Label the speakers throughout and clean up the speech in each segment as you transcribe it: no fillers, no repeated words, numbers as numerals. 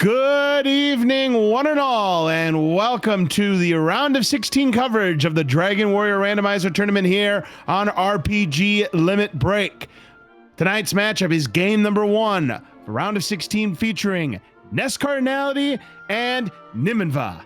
Speaker 1: Good evening, one and all, and welcome to the round of 16 coverage of the Dragon Warrior Randomizer tournament here on RPG Limit Break. Tonight's matchup is game number 1, round of 16 featuring NESCardinality and Nimanva.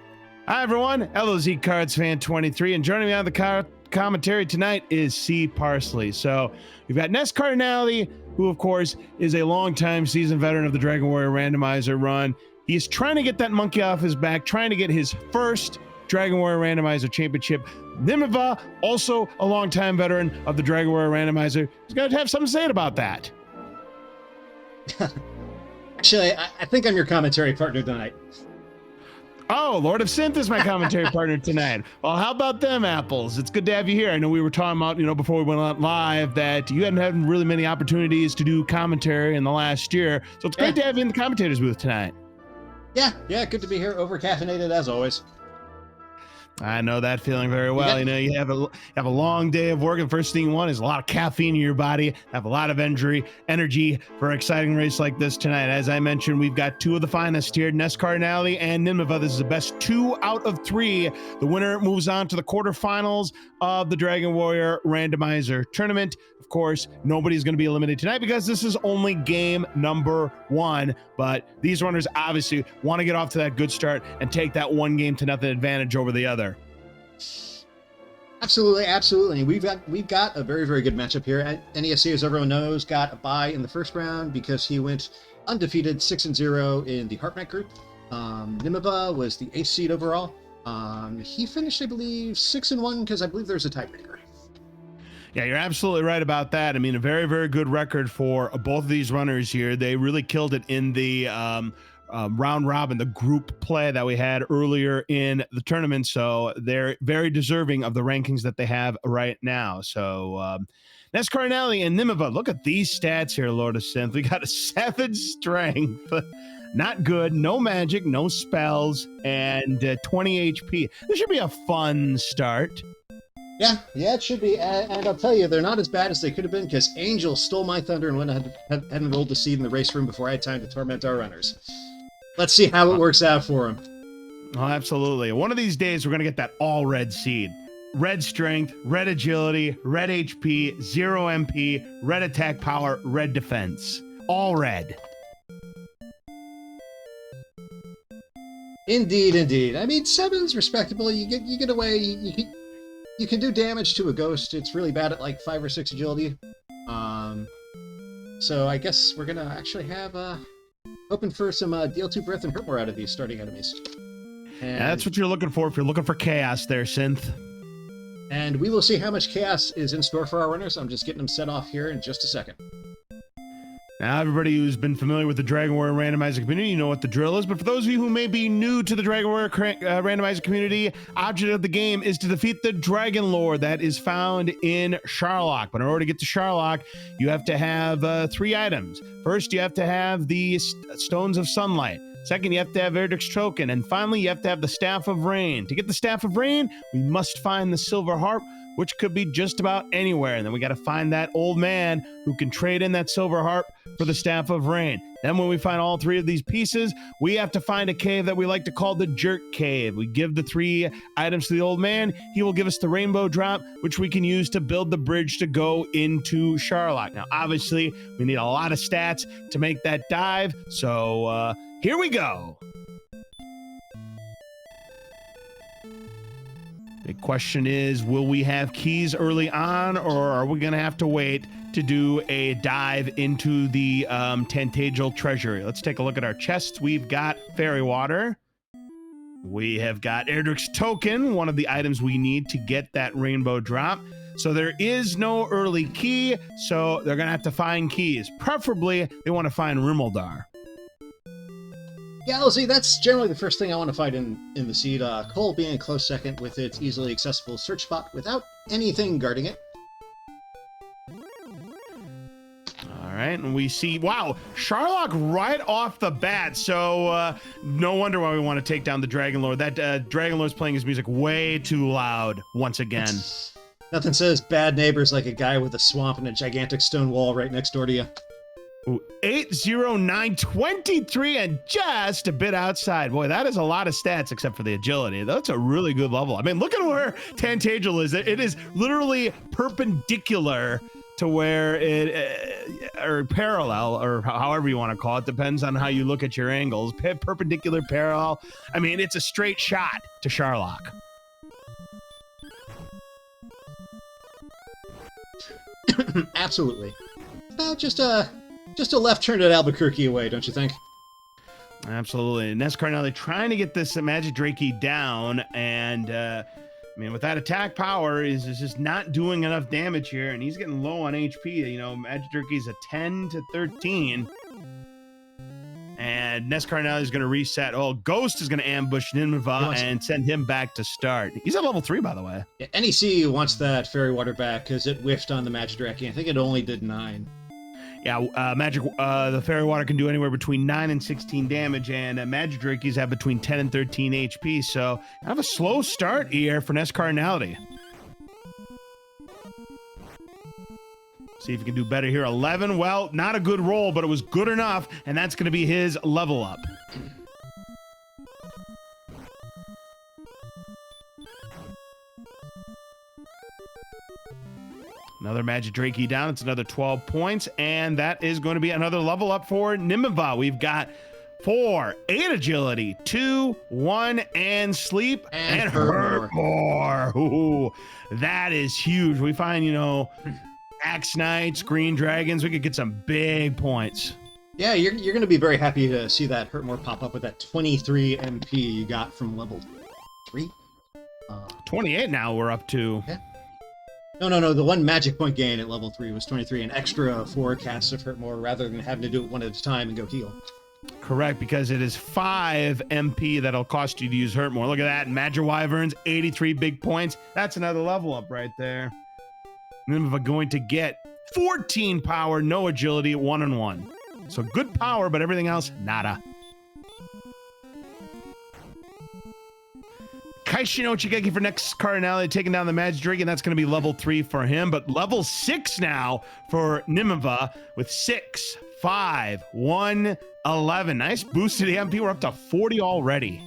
Speaker 1: Hi everyone, LOZ Cards Fan 23, and joining me on the commentary tonight is C. Parsley. So we've got NESCardinality, who of course is a longtime seasoned veteran of the Dragon Warrior Randomizer run. He's trying to get that monkey off his back, trying to get his first Dragon Warrior Randomizer championship. Nimanva, also a longtime veteran of the Dragon Warrior Randomizer, is going to have something to say about that.
Speaker 2: Actually, I think I'm your commentary partner tonight.
Speaker 1: Oh, Lord of Synth is my commentary partner tonight. Well, how about them apples? It's good to have you here. I know we were talking about, before we went on live, that you hadn't had really many opportunities to do commentary in the last year. So it's great to have you in the commentators booth tonight.
Speaker 2: Yeah, good to be here. Over-caffeinated as always.
Speaker 1: I know that feeling very well. You have a long day of work, and first thing you want is a lot of caffeine in your body, have a lot of energy for an exciting race like this tonight. As I mentioned, we've got two of the finest here, NESCardinality and Nimanva. This is the best 2 out of 3. The winner moves on to the quarterfinals of the Dragon Warrior Randomizer tournament. Of course, nobody's going to be eliminated tonight because this is only game number 1, but these runners obviously want to get off to that good start and take that 1-0 advantage over the other.
Speaker 2: Absolutely. We've got a very, very good matchup here. NESC, as everyone knows, got a bye in the first round because he went undefeated 6-0 in the Heart Knight group. Nimanva was the 8th seed overall. He finished, I believe, 6-1 because I believe there's a tiebreaker.
Speaker 1: Yeah, you're absolutely right about that. I mean, a very, very good record for both of these runners here. They really killed it in the round robin, the group play that we had earlier in the tournament. So they're very deserving of the rankings that they have right now. So NESCardinality and Nimanva, look at these stats here, Lord of Synth. We got a 7 strength. Not good, no magic, no spells, and 20 HP. This should be a fun start.
Speaker 2: Yeah, it should be. And I'll tell you, they're not as bad as they could have been because Angel stole my thunder and went ahead and rolled the seed in the race room before I had time to torment our runners. Let's see how it works out for him.
Speaker 1: Oh, absolutely. One of these days, we're going to get that all red seed. Red strength, red agility, red HP, 0 MP, red attack power, red defense. All red.
Speaker 2: Indeed. I mean, 7's respectable. You get away. You can do damage to a ghost. It's really bad at like 5 or 6 agility. So I guess we're gonna actually have hoping for some deal 2 breath and hurt more out of these starting enemies. And
Speaker 1: that's what you're looking for if you're looking for chaos there, Synth.
Speaker 2: And we will see how much chaos is in store for our runners. I'm just getting them set off here in just a second.
Speaker 1: Now, everybody who's been familiar with the Dragon Warrior Randomizer community, you know what the drill is. But for those of you who may be new to the Dragon Warrior Randomizer community, object of the game is to defeat the Dragon Lord that is found in Sharlock. But in order to get to Sharlock, you have to have 3 items. First, you have to have the Stones of Sunlight. Second, you have to have Erdrick's Token. And finally, you have to have the Staff of Rain. To get the Staff of Rain, we must find the Silver Harp, which could be just about anywhere. And then we got to find that old man who can trade in that Silver Harp for the Staff of Rain. Then when we find all 3 of these pieces, we have to find a cave that we like to call the Jerk Cave. We give the 3 items to the old man. He will give us the Rainbow Drop, which we can use to build the bridge to go into Sharlock. Now, obviously, we need a lot of stats to make that dive. So here we go. The question is, will we have keys early on, or are we going to have to wait to do a dive into the Tantagel Treasury? Let's take a look at our chests. We've got Fairy Water. We have got Erdrick's Token, one of the items we need to get that Rainbow Drop. So there is no early key, so they're going to have to find keys. Preferably, they want to find Rimuldar.
Speaker 2: Yeah, LZ, that's generally the first thing I want to fight in the seed. Cole being a close second with its easily accessible search spot without anything guarding it.
Speaker 1: All right, and we see, wow, Sharlock right off the bat. So no wonder why we want to take down the Dragon Lord. That Dragon Lord's playing his music way too loud once again.
Speaker 2: Nothing says bad neighbors like a guy with a swamp and a gigantic stone wall right next door to you.
Speaker 1: Ooh, 80923 and just a bit outside. Boy, that is a lot of stats except for the agility. That's a really good level. I mean, look at where Tantagel is. It is literally perpendicular to where or parallel, or however you want to call it. Depends on how you look at your angles. Perpendicular, parallel. I mean, it's a straight shot to Sharlock.
Speaker 2: Absolutely. Just a left turn at Albuquerque away, don't you think?
Speaker 1: Absolutely. NESCardinality trying to get this Magic Drakey down, and I mean, with that attack power, is just not doing enough damage here, and he's getting low on HP. You know, Magic Drakey's a 10 to 13. And NESCardinality is going to reset. Oh, Ghost is going to ambush Nimanva and send him back to start. He's at level 3, by the way.
Speaker 2: Yeah, NEC wants that Fairy Water back because it whiffed on the Magic Drakey. I think it only did 9.
Speaker 1: Yeah, the Fairy Water can do anywhere between 9 and 16 damage, and Magic Drakeys have between 10 and 13 HP, so kind of a slow start here for NESCardinality. See if he can do better here. 11, well, not a good roll, but it was good enough, and that's going to be his level up. Another Magic Drakey down. It's another 12 points, and that is going to be another level up for Nimanva. We've got 4, 8 agility, 2, 1, and sleep, and hurt more. Ooh, that is huge. We find, you know, Axe Knights, Green Dragons, we could get some big points.
Speaker 2: Yeah, you're going to be very happy to see that hurt more pop up with that 23 MP you got from level 3.
Speaker 1: 28 now we're up to.
Speaker 2: Yeah. No. The one magic point gain at level 3 was 23, an extra 4 casts of hurt more rather than having to do it one at a time and go heal.
Speaker 1: Correct, because it is 5 MP that'll cost you to use hurt more. Look at that. Magic Wyverns, 83 big points. That's another level up right there. Nimanva going to get 14 power, no agility, 1 and 1. So good power, but everything else, nada. Kaishino Chigeki for NESCardinality taking down the Magic Drake, and that's going to be level 3 for him. But level 6 now for Nimanva with 6, 5, 1, 11. Nice boost to the MP. We're up to 40 already.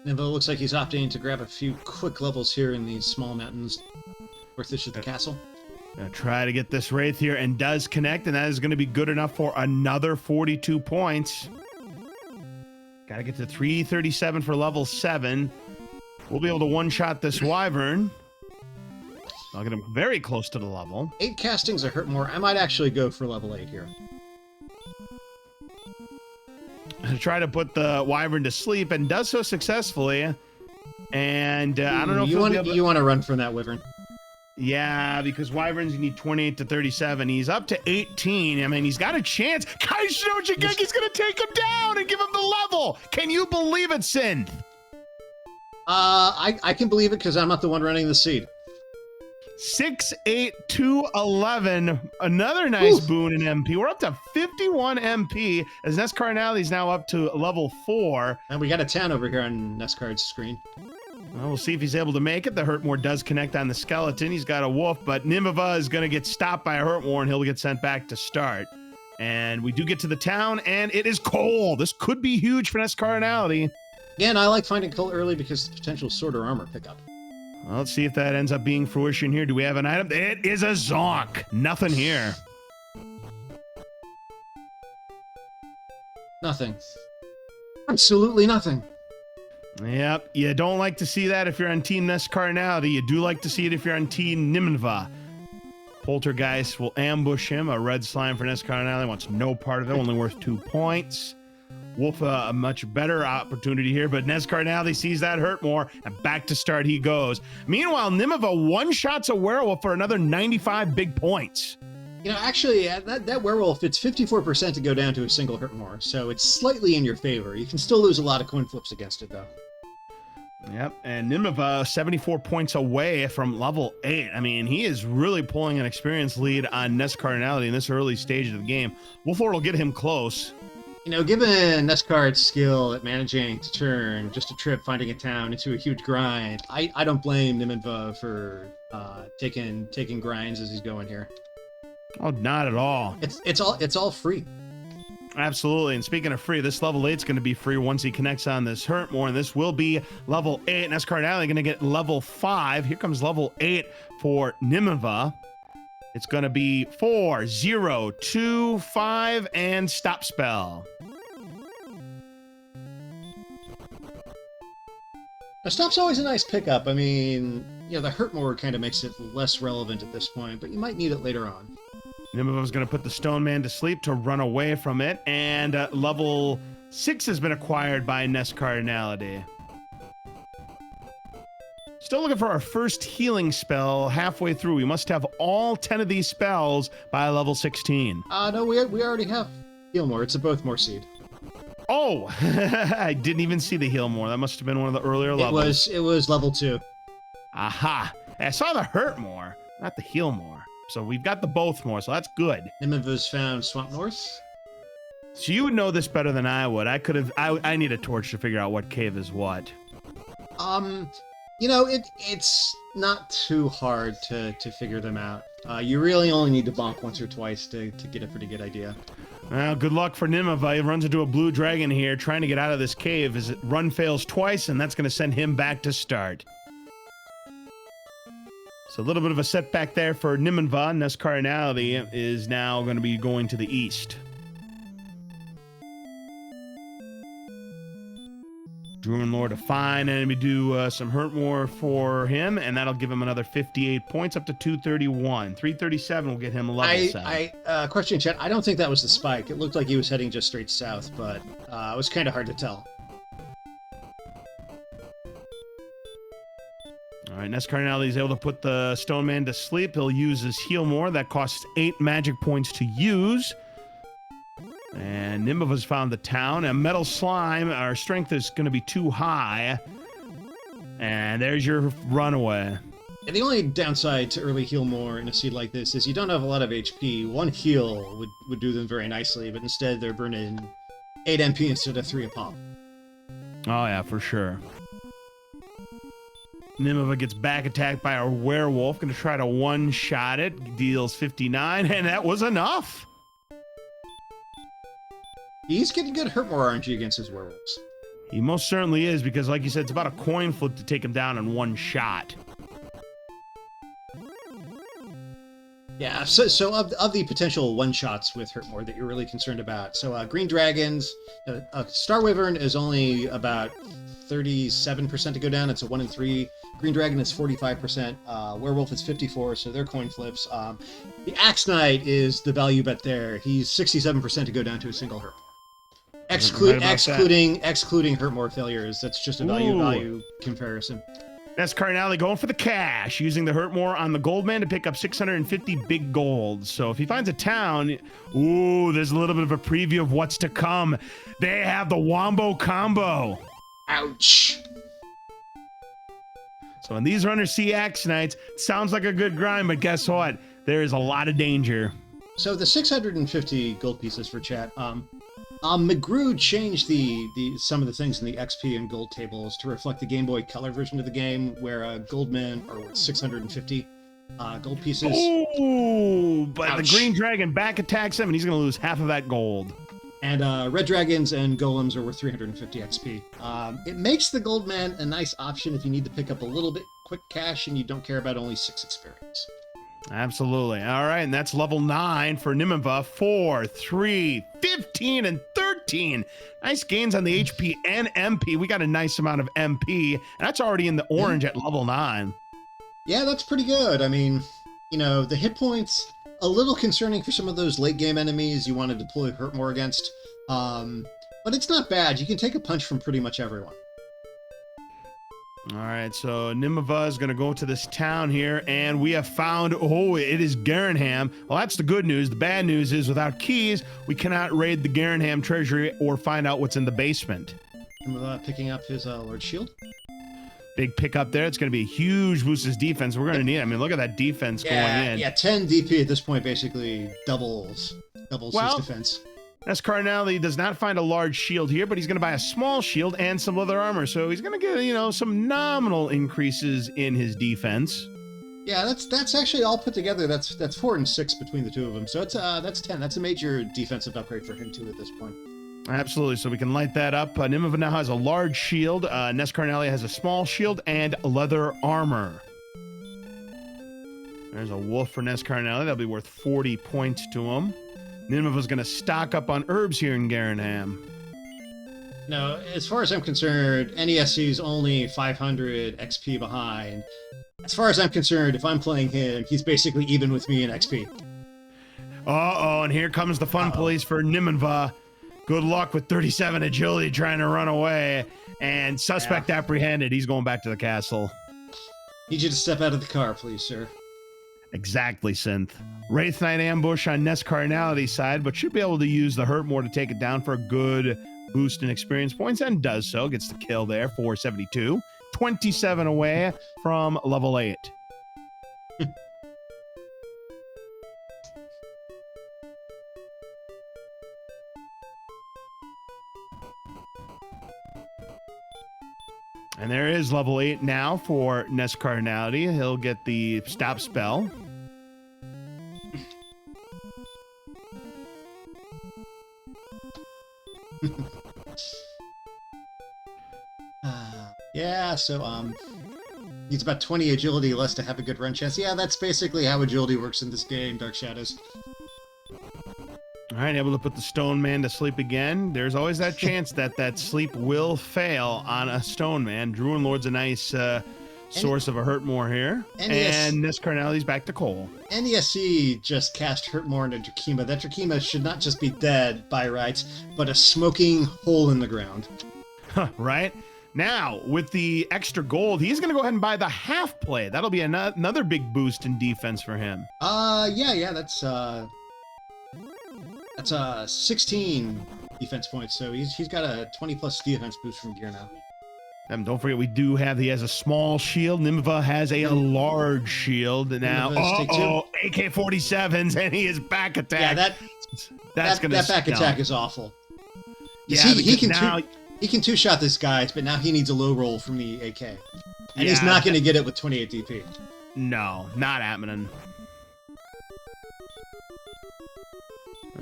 Speaker 2: Nimanva looks like he's opting to grab a few quick levels here in these small mountains northish of the castle.
Speaker 1: Gonna try to get this Wraith here, and does connect, and that is going to be good enough for another 42 points. Gotta get to 337 for level 7. We'll be able to one-shot this Wyvern. I'll get him very close to the level.
Speaker 2: 8 castings are hurt more. I might actually go for level 8 here.
Speaker 1: To try to put the Wyvern to sleep, and does so successfully. And I don't know if
Speaker 2: you want to run from that Wyvern.
Speaker 1: Yeah, because Wyverns, you need 28 to 37. He's up to 18. I mean, he's got a chance. Kaishino Jigeki's going to take him down and give him the level. Can you believe it, Synth?
Speaker 2: I can believe it because I'm not the one running the seed.
Speaker 1: 6, 8, 2, 11. Another nice boon in MP. We're up to 51 MP as NESCardinality is now up to level 4.
Speaker 2: And we got a 10 over here on NESCard's screen.
Speaker 1: Well, we'll see if he's able to make it. The Hurtmore does connect on the skeleton. He's got a wolf, but Nimanva is going to get stopped by a Hurtmore, and he'll get sent back to start. And we do get to the town, and it is coal. This could be huge for NESCardinality.
Speaker 2: Again, I like finding coal early because of the potential sword or armor pickup.
Speaker 1: Well, let's see if that ends up being fruition here. Do we have an item? It is a Zonk. Nothing here.
Speaker 2: Nothing. Absolutely nothing.
Speaker 1: Yep, you don't like to see that if you're on Team NESCardinality. You do like to see it if you're on Team Nimanva. Poltergeist will ambush him. A red slime for NESCardinality wants no part of it. Only worth 2 points. Wolf, a much better opportunity here, but NESCardinality sees that hurt more, and back to start he goes. Meanwhile, Nimanva one-shots a werewolf for another 95 big points.
Speaker 2: You know, actually, that werewolf, it's 54% to go down to a single hurt more, so it's slightly in your favor. You can still lose a lot of coin flips against it, though.
Speaker 1: Yep, and Nimanva 74 points away from level 8. I mean, he is really pulling an experience lead on NESCardinality in this early stage of the game. Wolflord will get him close.
Speaker 2: You know, given NESCard's skill at managing to turn just a trip, finding a town into a huge grind, I don't blame Nimanva for taking grinds as he's going here.
Speaker 1: Oh, not at all.
Speaker 2: It's all free.
Speaker 1: Absolutely. And speaking of free, this level 8 is going to be free once he connects on this Hurtmore, and this will be level 8. NESCardinality going to get level 5. Here comes level 8 for Nimanva. It's going to be 4, 0, 2, 5, and stop spell.
Speaker 2: Now, stop's always a nice pickup. I mean, the Hurtmore kind of makes it less relevant at this point, but you might need it later on.
Speaker 1: Nimanva's going to put the Stone Man to sleep to run away from it, and level 6 has been acquired by NESCardinality. Still looking for our first healing spell halfway through. We must have all 10 of these spells by level 16.
Speaker 2: No, we already have Healmore. It's a Bothmore seed.
Speaker 1: Oh, I didn't even see the Healmore. That must have been one of the earlier levels.
Speaker 2: It was level 2.
Speaker 1: Aha. I saw the Hurtmore, not the Healmore. So we've got the Bothmore, so that's good.
Speaker 2: Nimanva's found Swamp North.
Speaker 1: So you would know this better than I would. I need a torch to figure out what cave is what.
Speaker 2: It's not too hard to figure them out. You really only need to bonk once or twice to get a pretty good idea.
Speaker 1: Well, good luck for Nimanva. He runs into a blue dragon here trying to get out of this cave. His run fails twice, and that's going to send him back to start. So a little bit of a setback there for Nimanva. NESCardinality is now going to be going to the east. Druid Lord to find enemy, do some Hurtmore for him, and that'll give him another 58 points up to 231. 337 will get him a level 7.
Speaker 2: Question in chat. I don't think that was the spike. It looked like he was heading just straight south, but it was kind of hard to tell.
Speaker 1: All right, NESCardinality is able to put the Stone Man to sleep. He'll use his Healmore. That costs 8 magic points to use. And Nimanva's found the town. And Metal Slime, our strength is going to be too high. And there's your runaway.
Speaker 2: And the only downside to early Healmore in a seed like this is you don't have a lot of HP. One heal would do them very nicely, but instead they're burning 8 MP instead of 3 a pop.
Speaker 1: Oh, yeah, for sure. Nimanva gets back attacked by a werewolf. Going to try to one-shot it. Deals 59, and that was enough.
Speaker 2: He's getting good Hurtmore RNG against his werewolves.
Speaker 1: He most certainly is, because like you said, it's about a coin flip to take him down in one shot.
Speaker 2: Yeah, so of the potential one-shots with Hurtmore that you're really concerned about, so Green Dragons, Star Wyvern is only about 37% to go down. It's a 1 in 3. Green Dragon is 45%. Werewolf is 54%, so they're coin flips. The Axe Knight is the value bet there. He's 67% to go down to a single Hurtmore. Excluding Hurtmore failures. That's just a value comparison.
Speaker 1: NESCardinality going for the cash, using the Hurtmore on the Goldman to pick up 650 big gold. So if he finds a town, there's a little bit of a preview of what's to come. They have the Wombo combo.
Speaker 2: Ouch.
Speaker 1: So when these runners see Axe Knights, sounds like a good grind, but guess what? There is a lot of danger.
Speaker 2: So the 650 gold pieces for chat. McGrew changed some of the things in the XP and gold tables to reflect the Game Boy Color version of the game, where Goldmen are worth 650 gold pieces.
Speaker 1: Ooh, but
Speaker 2: Ouch.
Speaker 1: The Green Dragon back attacks him, and he's going to lose half of that gold.
Speaker 2: And Red Dragons and Golems are worth 350 XP. It makes the Goldman a nice option if you need to pick up a little bit quick cash and you don't care about only 6 experience.
Speaker 1: Absolutely. All right, and that's level 9 for Nimanva. 4, 3, 15, and 13. Nice gains on the HP and MP. We got a nice amount of MP, and that's already in the orange at level 9.
Speaker 2: Yeah, that's pretty good. I mean, the hit points, a little concerning for some of those late game enemies you want to deploy Hurtmore against. But it's not bad. You can take a punch from pretty much everyone.
Speaker 1: All right, so Nimanva is going to go to this town here, and we have found, it is Garenham. Well, that's the good news. The bad news is without keys, we cannot raid the Garenham treasury or find out what's in the basement.
Speaker 2: Nimanva picking up his Lord Shield.
Speaker 1: Big pickup there. It's going to be a huge boost his defense. We're going to need it. I mean, look at that defense going in.
Speaker 2: Yeah, 10 DP at this point basically doubles his defense.
Speaker 1: NESCardinality does not find a large shield here, but he's going to buy a small shield and some leather armor. So he's going to get, some nominal increases in his defense.
Speaker 2: Yeah, that's actually all put together. That's 4 and 6 between the two of them. So that's 10. That's a major defensive upgrade for him too at this point.
Speaker 1: Absolutely. So we can light that up. Nimanva now has a large shield. NESCardinality has a small shield and leather armor. There's a wolf for NESCardinality. That'll be worth 40 points to him. Nimanva's going to stock up on herbs here in Garanham.
Speaker 2: No, as far as I'm concerned, NESC is only 500 XP behind. As far as I'm concerned, if I'm playing him, he's basically even with me in XP.
Speaker 1: Uh-oh, and here comes the fun police for Nimanva. Good luck with 37 agility trying to run away. And suspect apprehended. He's going back to the castle.
Speaker 2: Need you to step out of the car, please, sir.
Speaker 1: Exactly, Synth. Wraith Knight ambush on NESCardinality's side, but should be able to use the hurt more to take it down for a good boost in experience points, and does so. Gets the kill there, 472. 27 away from level 8. And there is level 8 now for NESCardinality. He'll get the stop spell.
Speaker 2: Yeah, so needs about 20 agility less to have a good run chance. Yeah, that's basically how agility works in this game, Dark Shadows.
Speaker 1: All right, able to put the stone man to sleep again. There's always that chance that that sleep will fail on a stone man. Druid Lord's a nice source of a hurt more here. And NESCardinality's back to Cole.
Speaker 2: NESC just cast hurt more into Drakima. That Drakima should not just be dead by rights, but a smoking hole in the ground.
Speaker 1: Right? Now, with the extra gold, he's going to go ahead and buy the half play. That'll be another big boost in defense for him.
Speaker 2: Yeah, that's 16 defense points, so he's got a 20 plus defense boost from gear now.
Speaker 1: And don't forget, he has a small shield. Nimanva has a large shield now. AK-47s, and he is back attack.
Speaker 2: Yeah, that back attack is awful. Yeah, he can two-shot this guy, but now he needs a low roll from the AK. And he's not going to get it with 28 DP.
Speaker 1: No, not happening.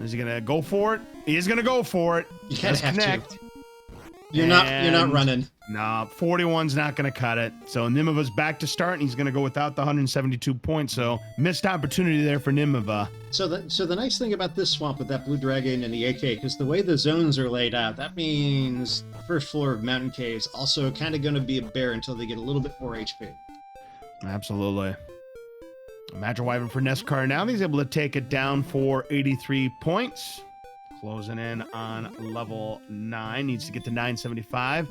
Speaker 1: Is he going to go for it? He is going to go for it.
Speaker 2: You kind of have to. You're not running.
Speaker 1: No, 41's not going to cut it. So Nimanva's back to start, and he's going to go without the 172 points. So missed opportunity there for Nimanva.
Speaker 2: So the nice thing about this swamp with that blue dragon and the AK, because the way the zones are laid out, that means the first floor of Mountain Caves also kind of going to be a bear until they get a little bit more HP.
Speaker 1: Absolutely. Magic Wyvern for NESCardinality. He's able to take it down for 83 points. Closing in on level 9. Needs to get to 975.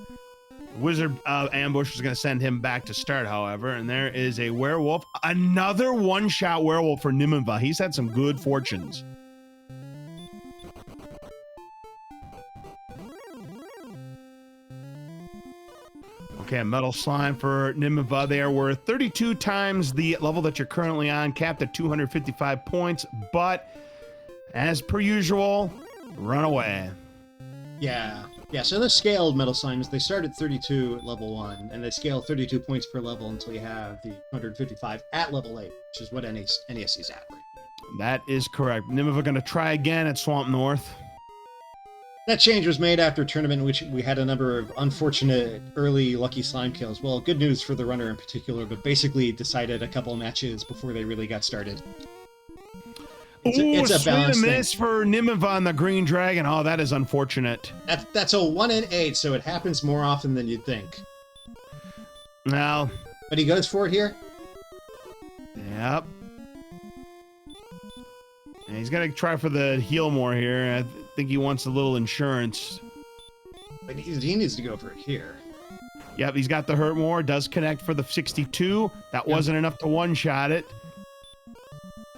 Speaker 1: Wizard ambush is going to send him back to start, however. And there is a werewolf. Another one-shot werewolf for Nimanva. He's had some good fortunes. Okay, Metal Slime for Nimanva. They are worth 32 times the level that you're currently on, capped at 255 points. But, as per usual, run away.
Speaker 2: Yeah, so the scaled Metal Slimes, they start at 32 at level 1, and they scale 32 points per level until you have the 155 at level 8, which is what NESC's at right now.
Speaker 1: That is correct. Nimanva going to try again at Swamp North.
Speaker 2: That change was made after a tournament in which we had a number of unfortunate early lucky slime kills. Well, good news for the runner in particular, but basically decided a couple of matches before they really got started. It's a balance
Speaker 1: miss for Nimanva on the Green Dragon. Oh, that is unfortunate.
Speaker 2: That's a 1 in 8, so it happens more often than you'd think.
Speaker 1: Well,
Speaker 2: but he goes for it here.
Speaker 1: Yep. And he's gonna try for the heal more here. I think he wants a little insurance.
Speaker 2: But he needs to go for it here.
Speaker 1: Yep, he's got the hurt more. Does connect for the 62. That wasn't enough to one-shot it.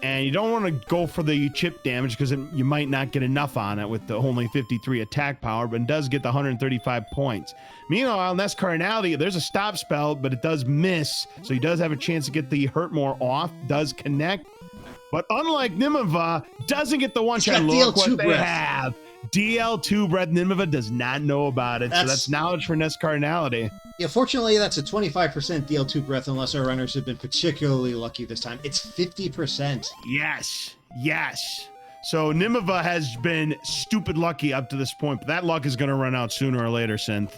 Speaker 1: And you don't want to go for the chip damage because you might not get enough on it with the only 53 attack power, but it does get the 135 points. Meanwhile, NESCardinality, there's a stop spell, but it does miss, so he does have a chance to get the hurt more off, does connect. But unlike Nimanva, doesn't get the one-shot look what they have. DL2 breath. Nimanva does not know about it, so that's knowledge for NESCardinality.
Speaker 2: Yeah, fortunately, that's a 25% DL2 breath unless our runners have been particularly lucky this time. It's 50%.
Speaker 1: Yes, yes. So Nimanva has been stupid lucky up to this point, but that luck is going to run out sooner or later, Synth.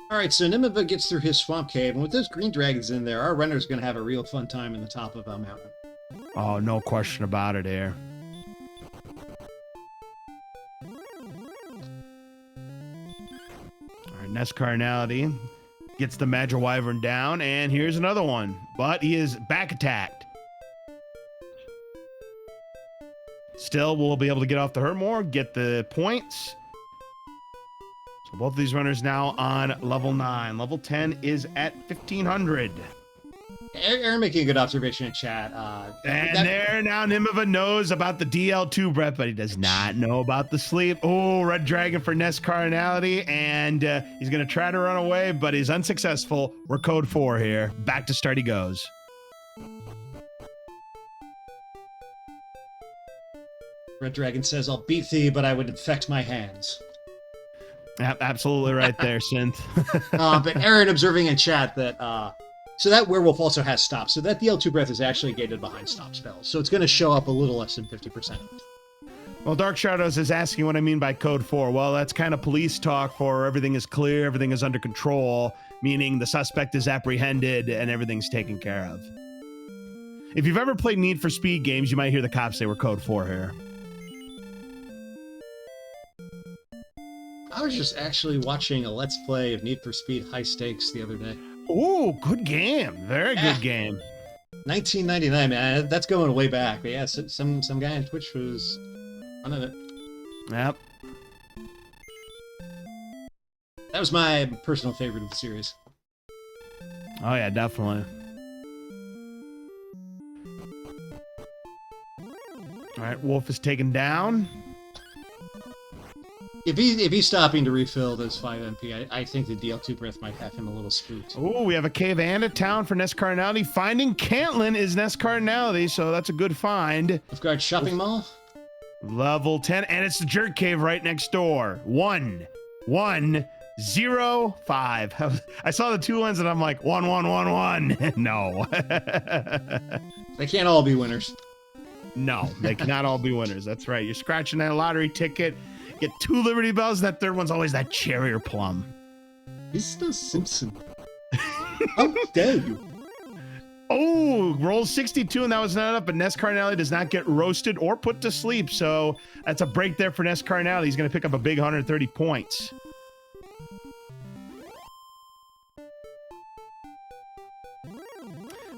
Speaker 2: All right, so Nimanva gets through his swamp cave, and with those green dragons in there, our runner's going to have a real fun time in the top of our mountain.
Speaker 1: Oh, no question about it here. All right, NESCardinality gets the Magic Wyvern down, and here's another one, but he is back attacked. Still, we'll be able to get off the hurt more, get the points. So both of these runners now on level 9. Level 10 is at 1,500.
Speaker 2: Aaron making a good observation in chat.
Speaker 1: There now Nimanva knows about the DL2 breath, but he does not know about the sleep. Oh, Red Dragon for NESCardinality, and he's going to try to run away, but he's unsuccessful. We're code 4 here. Back to start he goes.
Speaker 2: Red Dragon says, I'll beat thee, but I would infect my hands.
Speaker 1: Absolutely right there, Synth.
Speaker 2: But Aaron observing in chat that, so that werewolf also has stop. So that DL2 breath is actually gated behind stop spells. So it's going to show up a little less than 50%.
Speaker 1: Well, Dark Shadows is asking what I mean by code 4. Well, that's kind of police talk for everything is clear, everything is under control, meaning the suspect is apprehended and everything's taken care of. If you've ever played Need for Speed games, you might hear the cops say we're code 4 here.
Speaker 2: I was just actually watching a Let's Play of Need for Speed High Stakes the other day.
Speaker 1: Ooh, good game. Very good game.
Speaker 2: 1999, man. That's going way back. But yeah, some guy on Twitch was running it.
Speaker 1: Yep.
Speaker 2: That was my personal favorite of the series.
Speaker 1: Oh, yeah, definitely. All right, Wolf is taken down.
Speaker 2: If he's stopping to refill those 5 MP, I think the DL2 breath might have him a little spooked.
Speaker 1: Oh, we have a cave and a town for NESCardinality. Finding Cantlin is NESCardinality, so that's a good find.
Speaker 2: We've got shopping mall.
Speaker 1: Level 10, and it's the jerk cave right next door. 1, 1, 0, 5. I saw the 2 ones and I'm like 1, 1, 1, 1. No.
Speaker 2: They can't all be winners.
Speaker 1: No, they cannot all be winners. That's right. You're scratching that lottery ticket. Get 2 Liberty Bells. That third one's always that cherry or plum.
Speaker 2: Mr. Simpson. How dare you?
Speaker 1: Oh, roll 62, and that was not enough, but NESCardinality does not get roasted or put to sleep, so that's a break there for NESCardinality. He's going to pick up a big 130 points.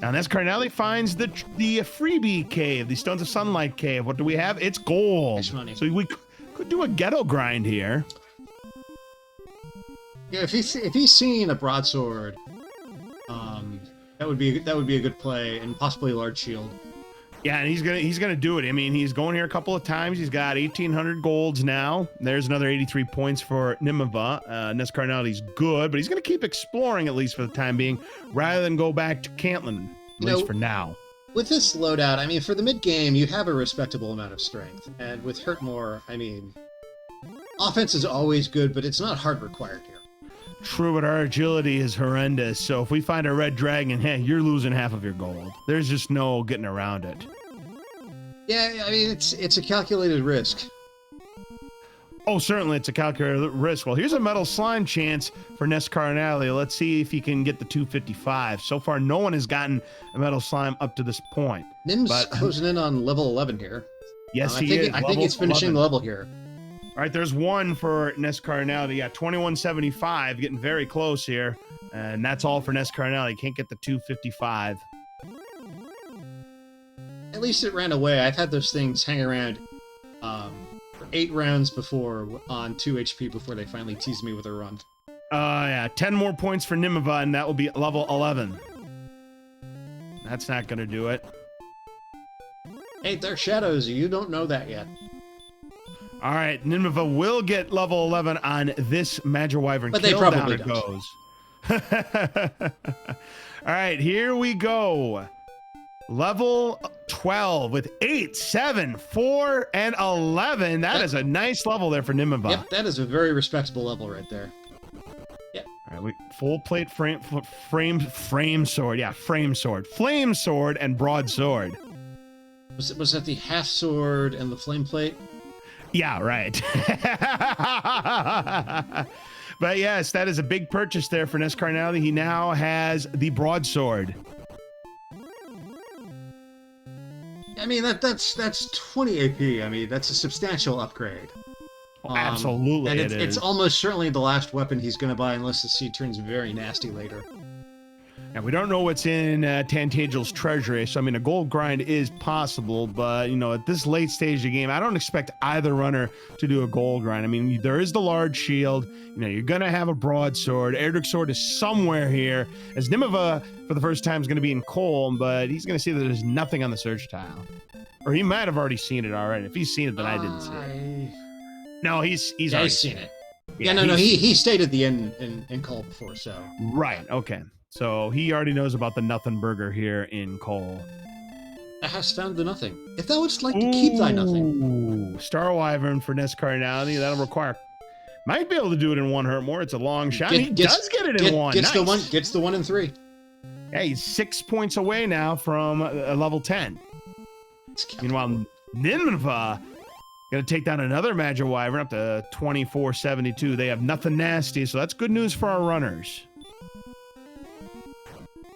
Speaker 1: Now, NESCardinality finds the freebie cave, the Stones of Sunlight cave. What do we have? It's gold. So we could do a ghetto grind here.
Speaker 2: Yeah, if he's seeing a broadsword, that would be a good play, and possibly a large shield.
Speaker 1: Yeah, and he's gonna do it. I mean, he's going here a couple of times. He's got 1,800 golds now. There's another 83 points for Nimanva. NESCardinality's good, but he's gonna keep exploring at least for the time being, rather than go back to Cantlin, at least for now.
Speaker 2: With this loadout, I mean, for the mid game, you have a respectable amount of strength, and with Hurtmore, I mean, offense is always good, but it's not hard required here.
Speaker 1: True, but our agility is horrendous. So if we find a red dragon, hey, you're losing half of your gold. There's just no getting around it.
Speaker 2: Yeah, I mean, it's a calculated risk.
Speaker 1: Oh, certainly it's a calculated risk. Well, here's a metal slime chance for NESCardinality. Let's see if he can get the 255. So far, no one has gotten a metal slime up to this point.
Speaker 2: Nim's closing in on level 11 here.
Speaker 1: Yes, he is.
Speaker 2: I think he's finishing the level here.
Speaker 1: All right, there's one for NESCardinality. Yeah, 2175, getting very close here. And that's all for NESCardinality. Can't get the 255.
Speaker 2: At least it ran away. I've had those things hang around for 8 rounds before on 2 HP before they finally teased me with a run.
Speaker 1: Yeah, 10 more points for Nimanva, and that will be level 11. That's not going to do it.
Speaker 2: Hey, they're shadows. You don't know that yet.
Speaker 1: All right, Nimanva will get level 11 on this Magic Wyvern.
Speaker 2: But they probably don't.
Speaker 1: Goes. All right, here we go. Level 12 with 8, 7, 4, and 11. That is a nice level there for Nimanva.
Speaker 2: Yep, that is a very respectable level right there.
Speaker 1: All right, full plate frame sword. Yeah, frame sword. Flame sword and broadsword.
Speaker 2: Was that the half sword and the flame plate?
Speaker 1: Yeah, right. But yes, that is a big purchase there for NESCardinality. He now has the broadsword.
Speaker 2: I mean, that's 20 AP. I mean, that's a substantial upgrade.
Speaker 1: Absolutely,
Speaker 2: and
Speaker 1: it is.
Speaker 2: It's almost certainly the last weapon he's going to buy unless the seed turns very nasty later.
Speaker 1: And we don't know what's in Tantagel's treasury, so I mean, a gold grind is possible, but you know, at this late stage of the game, I don't expect either runner to do a gold grind. I mean, there is the large shield, you know, you're gonna have a broadsword. Erdrick's sword is somewhere here, as Nimanva for the first time is gonna be in Cole, but he's gonna see that there's nothing on the search tile, or he might have already seen it already. If he's seen it, then I didn't see it. No, he's already
Speaker 2: seen it.
Speaker 1: Yeah,
Speaker 2: no, he stayed at the end in Cole before, so
Speaker 1: right. Okay. So he already knows about the Nothing Burger here in Cole.
Speaker 2: Thou hast found the nothing. If thou wouldst like to keep thy nothing.
Speaker 1: Ooh, Star Wyvern for NESCardinality. That'll require. Might be able to do it in one hurt more. It's a long shot. He does get it in one.
Speaker 2: Gets the 1 and 3.
Speaker 1: Yeah, he's 6 points away now from level 10. Meanwhile, Nimanva gonna take down another Magic Wyvern up to 2472. They have nothing nasty, so that's good news for our runners.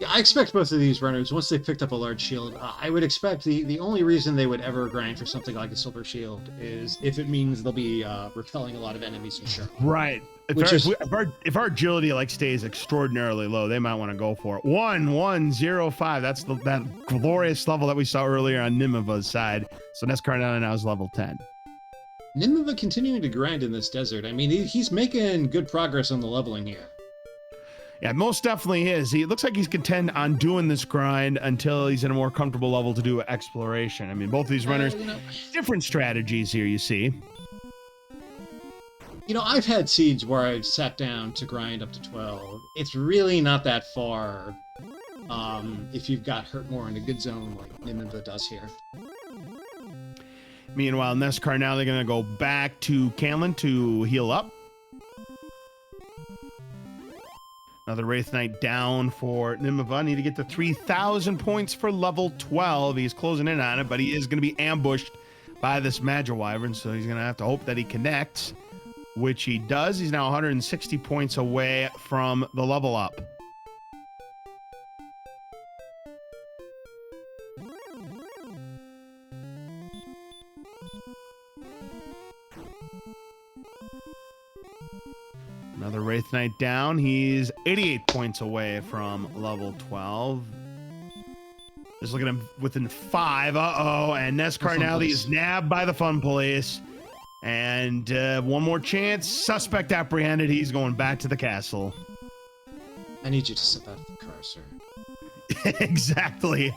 Speaker 2: Yeah, I expect both of these runners, once they've picked up a large shield, I would expect the only reason they would ever grind for something like a silver shield is if it means they'll be repelling a lot of enemies and sure.
Speaker 1: Right. If our agility like stays extraordinarily low, they might want to go for it. 1105. That's that glorious level that we saw earlier on Nimanva's side. So NESCardinality now is level 10.
Speaker 2: Nimanva continuing to grind in this desert. I mean, he's making good progress on the leveling here.
Speaker 1: Yeah, most definitely is. He looks like he's content on doing this grind until he's in a more comfortable level to do exploration. I mean, both of these runners, different strategies here, you see.
Speaker 2: You know, I've had seeds where I've sat down to grind up to 12. It's really not that far if you've got hurt more in a good zone like Nimanva does here.
Speaker 1: Meanwhile, NESCardinality going to go back to Canlin to heal up. Another Wraith Knight down for Nimanva. Need to get to 3,000 points for level 12. He's closing in on it, but he is going to be ambushed by this Magic Wyvern, so he's going to have to hope that he connects, which he does. He's now 160 points away from the level up. Another Wraith Knight down. He's 88 points away from level 12. Just looking at him within 5. Uh-oh. And NESCardinality is nabbed by the Fun Police. And one more chance. Suspect apprehended. He's going back to the castle.
Speaker 2: I need you to step out of the car, sir.
Speaker 1: Exactly.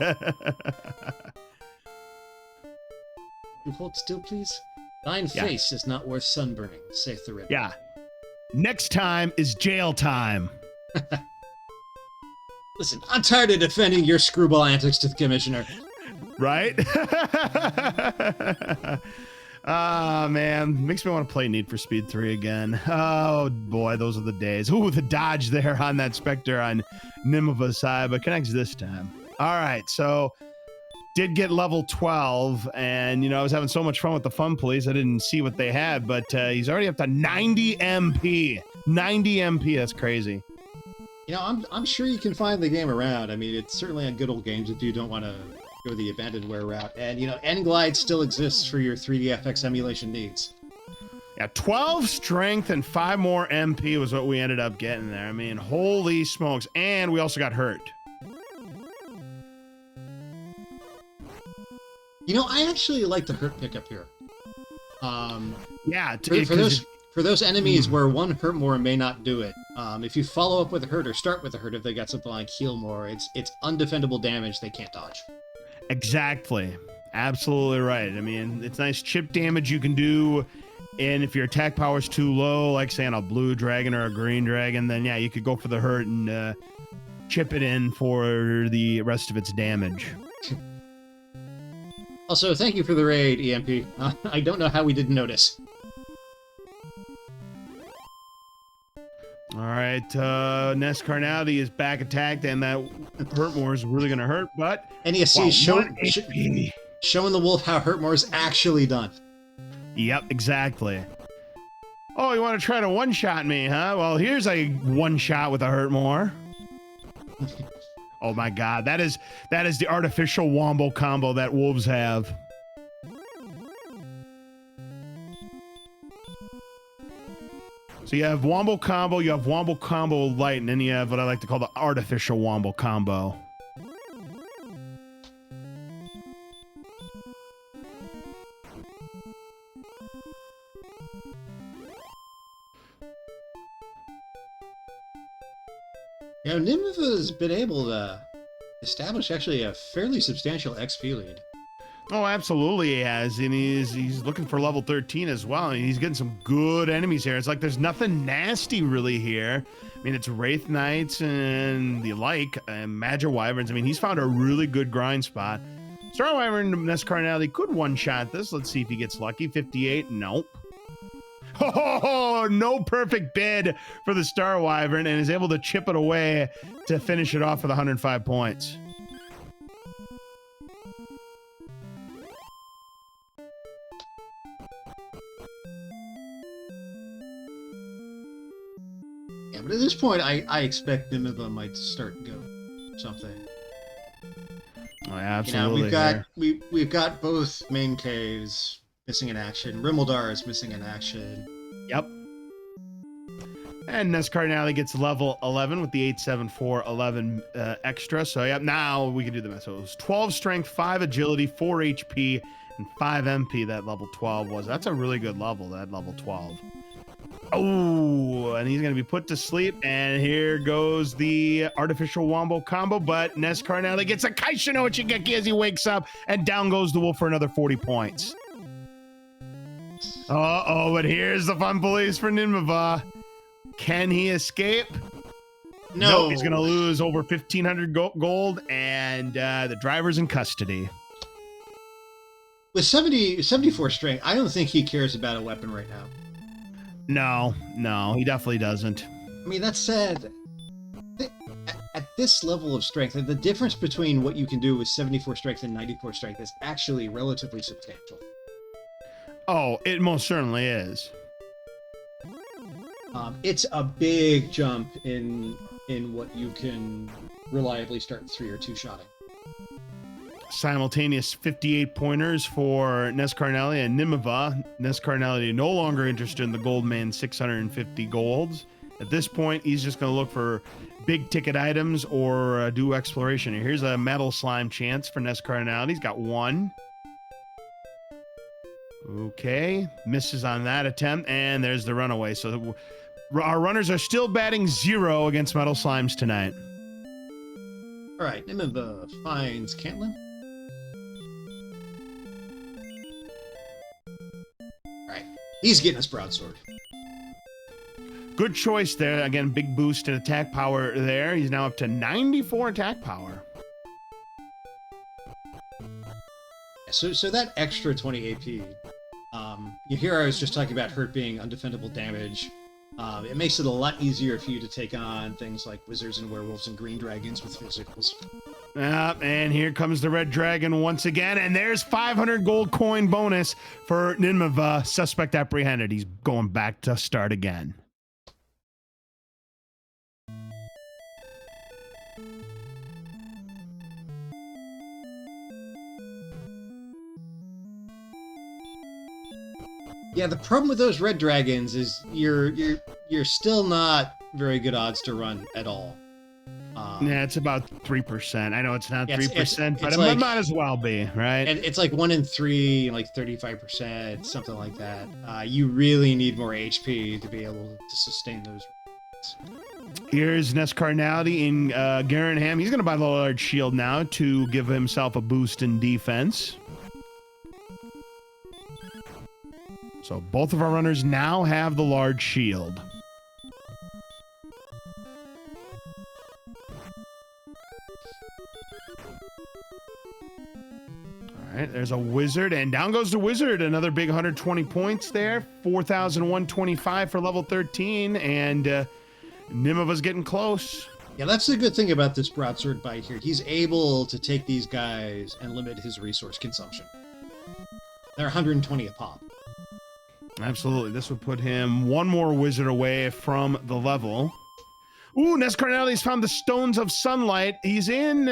Speaker 2: You hold still, please. Thine face is not worth sunburning, saith the riddle.
Speaker 1: Yeah. Next time is jail time.
Speaker 2: Listen, I'm tired of defending your screwball antics to the commissioner.
Speaker 1: Right? Ah, man. Makes me want to play Need for Speed 3 again. Oh, boy, those are the days. Ooh, the dodge there on that Spectre on Nimanva's side, but connects this time. All right, so did get level 12, and, you know, I was having so much fun with the Fun Police, I didn't see what they had, but he's already up to 90 MP. 90 MP, that's crazy.
Speaker 2: You know, I'm sure you can find the game around. I mean, it's certainly on good old games if you don't want to go the abandonware route. And, you know, N-Glide still exists for your 3DFX emulation needs.
Speaker 1: Yeah, 12 strength and 5 more MP was what we ended up getting there. I mean, holy smokes. And we also got hurt.
Speaker 2: You know, I actually like the hurt pickup here.
Speaker 1: Yeah,
Speaker 2: for those enemies where one hurt more may not do it, if you follow up with a hurt or start with a hurt, if they got something like heal more, it's undefendable damage they can't dodge.
Speaker 1: Exactly. Absolutely right. I mean, it's nice chip damage you can do, and if your attack power is too low, like say on a blue dragon or a green dragon, then yeah, you could go for the hurt and chip it in for the rest of its damage.
Speaker 2: Also, thank you for the raid, EMP. I don't know how we didn't notice.
Speaker 1: All right, NESCardinality is back attacked, and that Hurtmore is really going to hurt, but...
Speaker 2: NESC
Speaker 1: wow,
Speaker 2: is
Speaker 1: 1 HP.
Speaker 2: showing the wolf how Hurtmore's actually done.
Speaker 1: Yep, exactly. Oh, you want to try to one-shot me, huh? Well, here's a one-shot with a Hurtmore. Oh my god, that is the artificial wombo combo that wolves have. So you have wombo combo, you have wombo combo light, and then you have what I like to call the artificial wombo combo.
Speaker 2: You know, Nimanva has been able to establish actually a fairly substantial XP lead.
Speaker 1: Oh, absolutely he has, and he's looking for level 13 as well, and he's getting some good enemies here. It's like there's nothing nasty really here. I mean, it's Wraith Knights and the like, and Magi Wyverns. I mean, he's found a really good grind spot. Star Wyvern NESCardinality could one-shot this. Let's see if he gets lucky. 58, nope. Oh, no perfect bid for the Star Wyvern, and is able to chip it away to finish it off with 105 points.
Speaker 2: Yeah, but at this point, I expect Nimanva might start going something.
Speaker 1: Oh, absolutely.
Speaker 2: You know, we've got both main caves missing in action. Rimmeldar is missing in action.
Speaker 1: Yep. And NESCardinality gets level 11 with the 874 11 extra. So, yep, now we can do the math. So it was 12 strength, 5 agility, 4 HP, and 5 MP that level 12 was. That's a really good level, that level 12. Oh, and he's going to be put to sleep. And here goes the artificial wombo combo. But NESCardinality gets a Kaisha no Ichigeki as he wakes up. And down goes the wolf for another 40 points. Uh-oh, but here's the fun police for Nimanva. Can he escape?
Speaker 2: No.
Speaker 1: Nope, he's going to lose over 1,500 gold, and the driver's in custody.
Speaker 2: With 74 strength, I don't think he cares about a weapon right now.
Speaker 1: No, he definitely doesn't.
Speaker 2: I mean, that said, at this level of strength, the difference between what you can do with 74 strength and 94 strength is actually relatively substantial.
Speaker 1: Oh, it most certainly is.
Speaker 2: It's a big jump in what you can reliably start 3 or 2 shotting.
Speaker 1: Simultaneous 58 pointers for NESCardinality and Nimanva. NESCardinality no longer interested in the gold man 650 golds. At this point, he's just going to look for big ticket items or do exploration. Here's a metal slime chance for NESCardinality. He's got 1. Okay, misses on that attempt, and there's the runaway. So our runners are still batting 0 against metal slimes tonight.
Speaker 2: All right, Nimanva finds Cantlin. All right, he's getting his broadsword.
Speaker 1: Good choice there. Again, big boost in attack power there. He's now up to 94 attack power.
Speaker 2: So that extra 20 AP, you hear I was just talking about hurt being undefendable damage. It makes it a lot easier for you to take on things like wizards and werewolves and green dragons with physicals.
Speaker 1: And here comes the red dragon once again, and there's 500 gold coin bonus for Nimanva. Suspect apprehended. He's going back to start again.
Speaker 2: Yeah, the problem with those red dragons is you're still not very good odds to run at all.
Speaker 1: Yeah, it's about 3%. I know it's not 3%, but
Speaker 2: like,
Speaker 1: it might as well be, right?
Speaker 2: And it's like 1 in 3, like 35%, something like that. You really need more HP to be able to sustain those.
Speaker 1: Here's NESCardinality in Garanham. He's going to buy the large shield now to give himself a boost in defense. So both of our runners now have the large shield. All All right, there's a wizard, and down goes the wizard. Another big 120 points there. 4,125 for level 13, and Nimanva's getting close.
Speaker 2: Yeah, that's the good thing about this broadsword bite here. He's able to take these guys and limit his resource consumption. They're 120 a pop.
Speaker 1: Absolutely. This would put him one more wizard away from the level. Ooh, NESCardinality's found the Stones of Sunlight. He's in,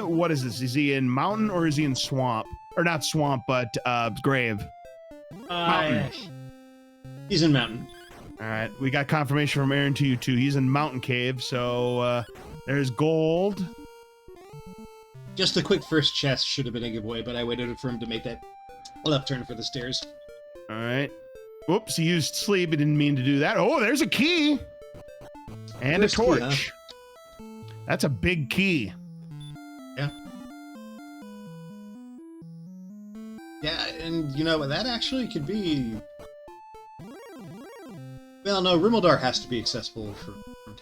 Speaker 1: what is this? Is he in Mountain or is he in Swamp? Or not Swamp, but Grave. Mountain.
Speaker 2: He's in Mountain.
Speaker 1: All right, we got confirmation from Aaron to you too. He's in Mountain Cave, so there's gold.
Speaker 2: Just the quick first chest should have been a giveaway, but I waited for him to make that left turn for the stairs.
Speaker 1: All right. Whoops, he used sleep. He didn't mean to do that. Oh, there's a key. And first a torch. Key, huh? That's a big key.
Speaker 2: Yeah. Yeah, and you know, that actually could be... Well, no, Rimildar has to be accessible from 10.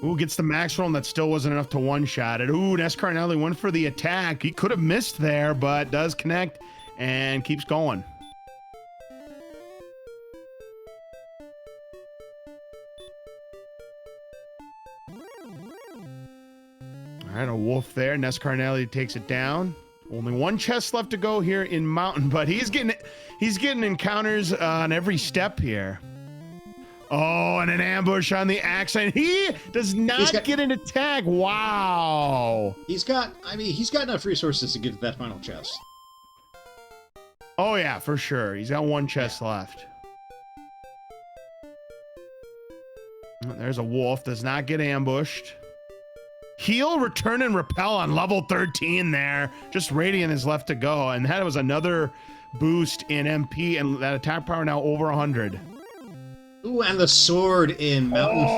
Speaker 1: Ooh, gets the max roll, and that still wasn't enough to one-shot it. Ooh, NESCardinality went for the attack. He could have missed there, but does connect and keeps going. All right, a wolf there. NESCardinality takes it down. Only one chest left to go here in Mountain, but he's getting encounters on every step here. Oh, and an ambush on the axe, and he does not get an attack. Wow.
Speaker 2: He's got enough resources to get to that final chest.
Speaker 1: Oh, yeah, for sure. He's got one chest left. There's a wolf. Does not get ambushed. Heal, return, and repel on level 13 there. Just Radiant is left to go, and that was another boost in MP, and that attack power now over 100.
Speaker 2: Ooh, and the sword in Mountain 5.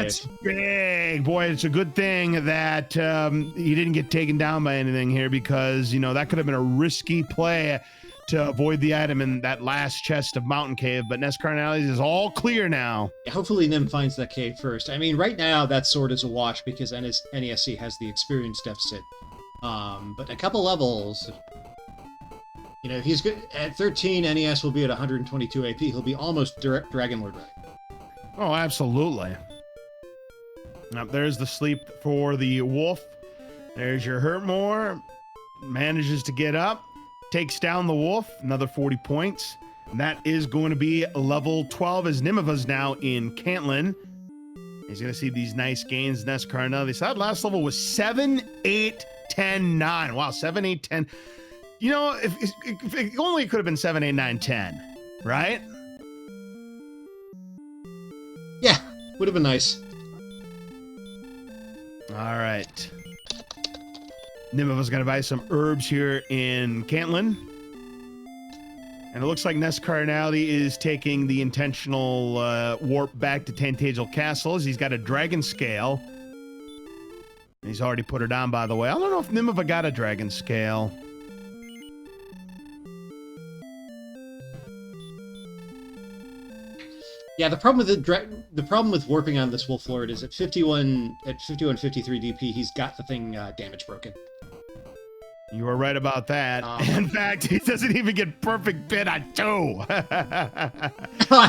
Speaker 1: That's big. Boy, it's a good thing that he didn't get taken down by anything here, because, you know, that could have been a risky play to avoid the item in that last chest of Mountain Cave, but NESCardinality is all clear now.
Speaker 2: Yeah, hopefully Nim finds that cave first. I mean, right now, that sword is a wash because NESC has the experience deficit. But a couple levels... You know, he's good at 13. NES will be at 122 AP. He'll be almost Dragon Lord right.
Speaker 1: Oh, absolutely. Now, there's the sleep for the wolf. There's your Hurtmore. Manages to get up. Takes down the wolf. Another 40 points. And that is going to be level 12 as Nimanva's now in Cantlin. He's going to see these nice gains. NESCardinality. So that last level was 7, 8, 10, 9. Wow, 7, 8, 10. You know, if only it could have been 7, 8, 9, 10, right?
Speaker 2: Yeah, would have been nice.
Speaker 1: All right. Nimanva's going to buy some herbs here in Cantlin. And it looks like NESCardinality is taking the intentional warp back to Tantagel Castle, as he's got a dragon scale. He's already put her down, by the way. I don't know if Nimanva got a dragon scale.
Speaker 2: Yeah, the problem with warping on this Wolf Lord is at 51, 53 DP, he's got the thing damage broken.
Speaker 1: You were right about that. In fact, he doesn't even get perfect bid on 2.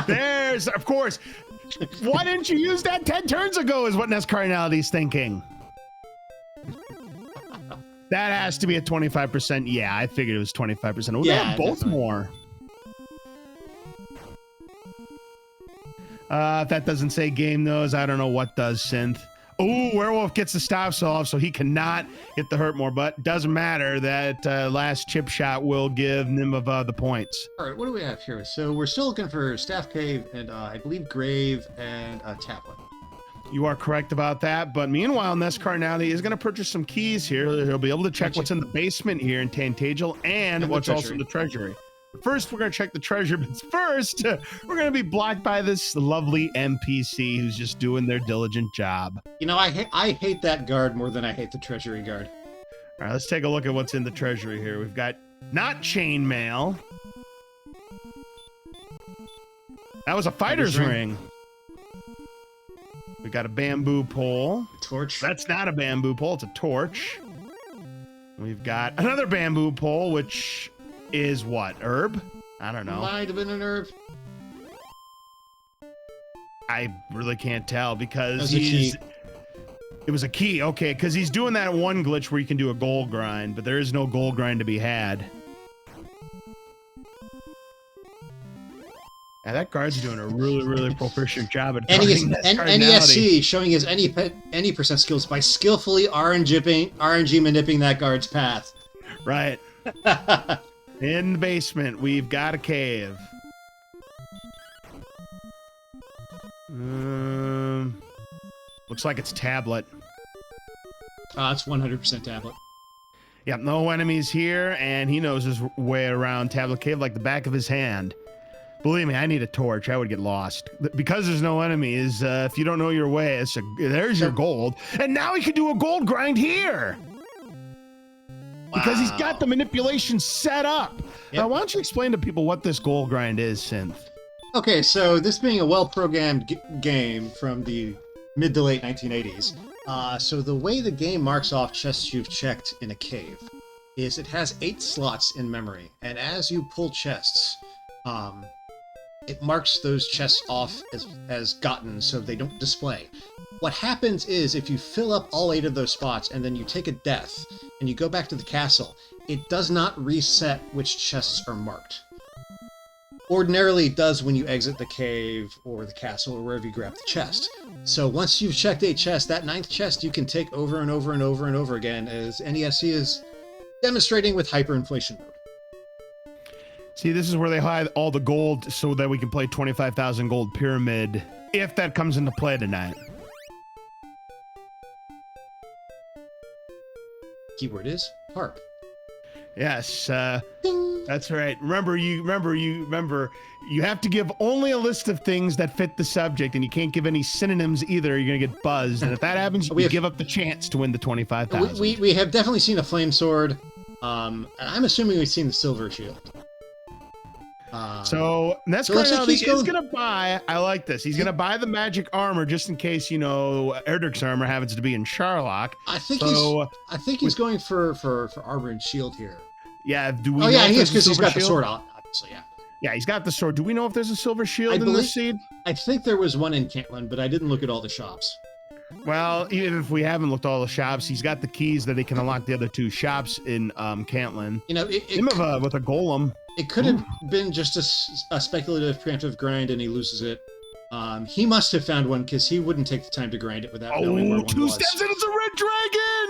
Speaker 1: There's, of course. Why didn't you use that 10 turns ago is what NESCardinality's thinking. That has to be a 25%. Yeah, I figured it was 25%. Oh, yeah, they have both definitely. More. If that doesn't say game knows, I don't know what does, Synth. Oh, Werewolf gets the stop solve, so he cannot hit the Hurtmore, but doesn't matter. That last chip shot will give Nimanva the points.
Speaker 2: All right, what do we have here? So we're still looking for Staff Cave and I believe Grave and Tablet.
Speaker 1: You are correct about that, but meanwhile, NESCardinality is going to purchase some keys here. He'll be able to check what's in the basement here in Tantagel and what's also in the treasury. First, we're going to check the treasure, but first, we're going to be blocked by this lovely NPC who's just doing their diligent job.
Speaker 2: You know, I hate that guard more than I hate the treasury guard.
Speaker 1: All right, let's take a look at what's in the treasury here. We've got not chainmail. That was a fighter's ring. We got a bamboo pole.
Speaker 2: Torch.
Speaker 1: That's not a bamboo pole, it's a torch. We've got another bamboo pole, which is what? Herb? I don't know.
Speaker 2: Might have been an herb.
Speaker 1: I really can't tell because
Speaker 2: That was a key.
Speaker 1: It was a key, okay, because he's doing that one glitch where you can do a gold grind, but there is no gold grind to be had. Yeah, that guard's doing a really, really proficient job at
Speaker 2: NESC showing his any percent skills by skillfully RNG manipulating that guard's path.
Speaker 1: Right. In the basement, we've got a cave. Looks like it's tablet.
Speaker 2: It's 100% tablet.
Speaker 1: Yep, no enemies here, and he knows his way around Tablet Cave like the back of his hand. Believe me, I need a torch. I would get lost. Because there's no enemies, if you don't know your way, there's your gold. And now he can do a gold grind here! Because he's got the manipulation set up. Yep. Now, why don't you explain to people what this gold grind is, Synth?
Speaker 2: Okay, so this being a well-programmed game from the mid to late 1980s, so the way the game marks off chests you've checked in a cave is it has 8 slots in memory, and as you pull chests, it marks those chests off as gotten so they don't display. What happens is if you fill up all 8 of those spots and then you take a death and you go back to the castle, it does not reset which chests are marked. Ordinarily it does when you exit the cave or the castle or wherever you grab the chest. So once you've checked 8 chests, that 9th chest you can take over and over and over and over again, as NESC is demonstrating with hyperinflation mode.
Speaker 1: See, this is where they hide all the gold so that we can play 25,000 gold pyramid, if that comes into play tonight.
Speaker 2: Keyword is harp.
Speaker 1: Yes, that's right. Remember, you have to give only a list of things that fit the subject, and you can't give any synonyms either. You're gonna get buzzed, and if that happens, you give up the chance to win the 25,000.
Speaker 2: We have definitely seen a flame sword. And I'm assuming we've seen the silver shield.
Speaker 1: So NESCardinality is going to buy, I like this, he's going to buy the magic armor just in case, Erdrick's armor happens to be in Sharlock.
Speaker 2: I think he's going for armor and shield here.
Speaker 1: Yeah, do we
Speaker 2: he is, because he's got the sword on, obviously, yeah.
Speaker 1: Yeah, he's got the sword. Do we know if there's a silver shield in this seed?
Speaker 2: I think there was one in Cantland, but I didn't look at all the shops.
Speaker 1: Well, even if we haven't looked at all the shops, he's got the keys that he can unlock the other 2 shops in Cantland. Nimanva with a golem.
Speaker 2: It could have been just a speculative preemptive grind, and he loses it. He must have found one, because he wouldn't take the time to grind it without knowing where one was.
Speaker 1: 2 steps and it's a red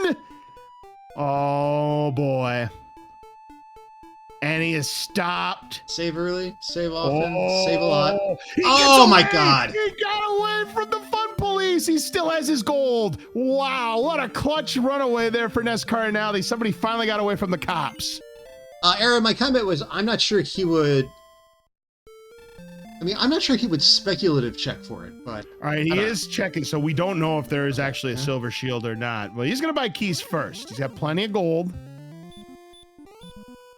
Speaker 1: dragon! Oh, boy. And he is stopped.
Speaker 2: Save early, save often, save a lot.
Speaker 1: Oh
Speaker 2: my God!
Speaker 1: He got away from the fun police. He still has his gold. Wow, what a clutch runaway there for NESCardinality. Somebody finally got away from the cops.
Speaker 2: Aaron, my comment was, I'm not sure he would speculative check for it, but...
Speaker 1: All right, he is checking, so we don't know if there is actually a silver shield or not. Well, he's going to buy keys first. He's got plenty of gold.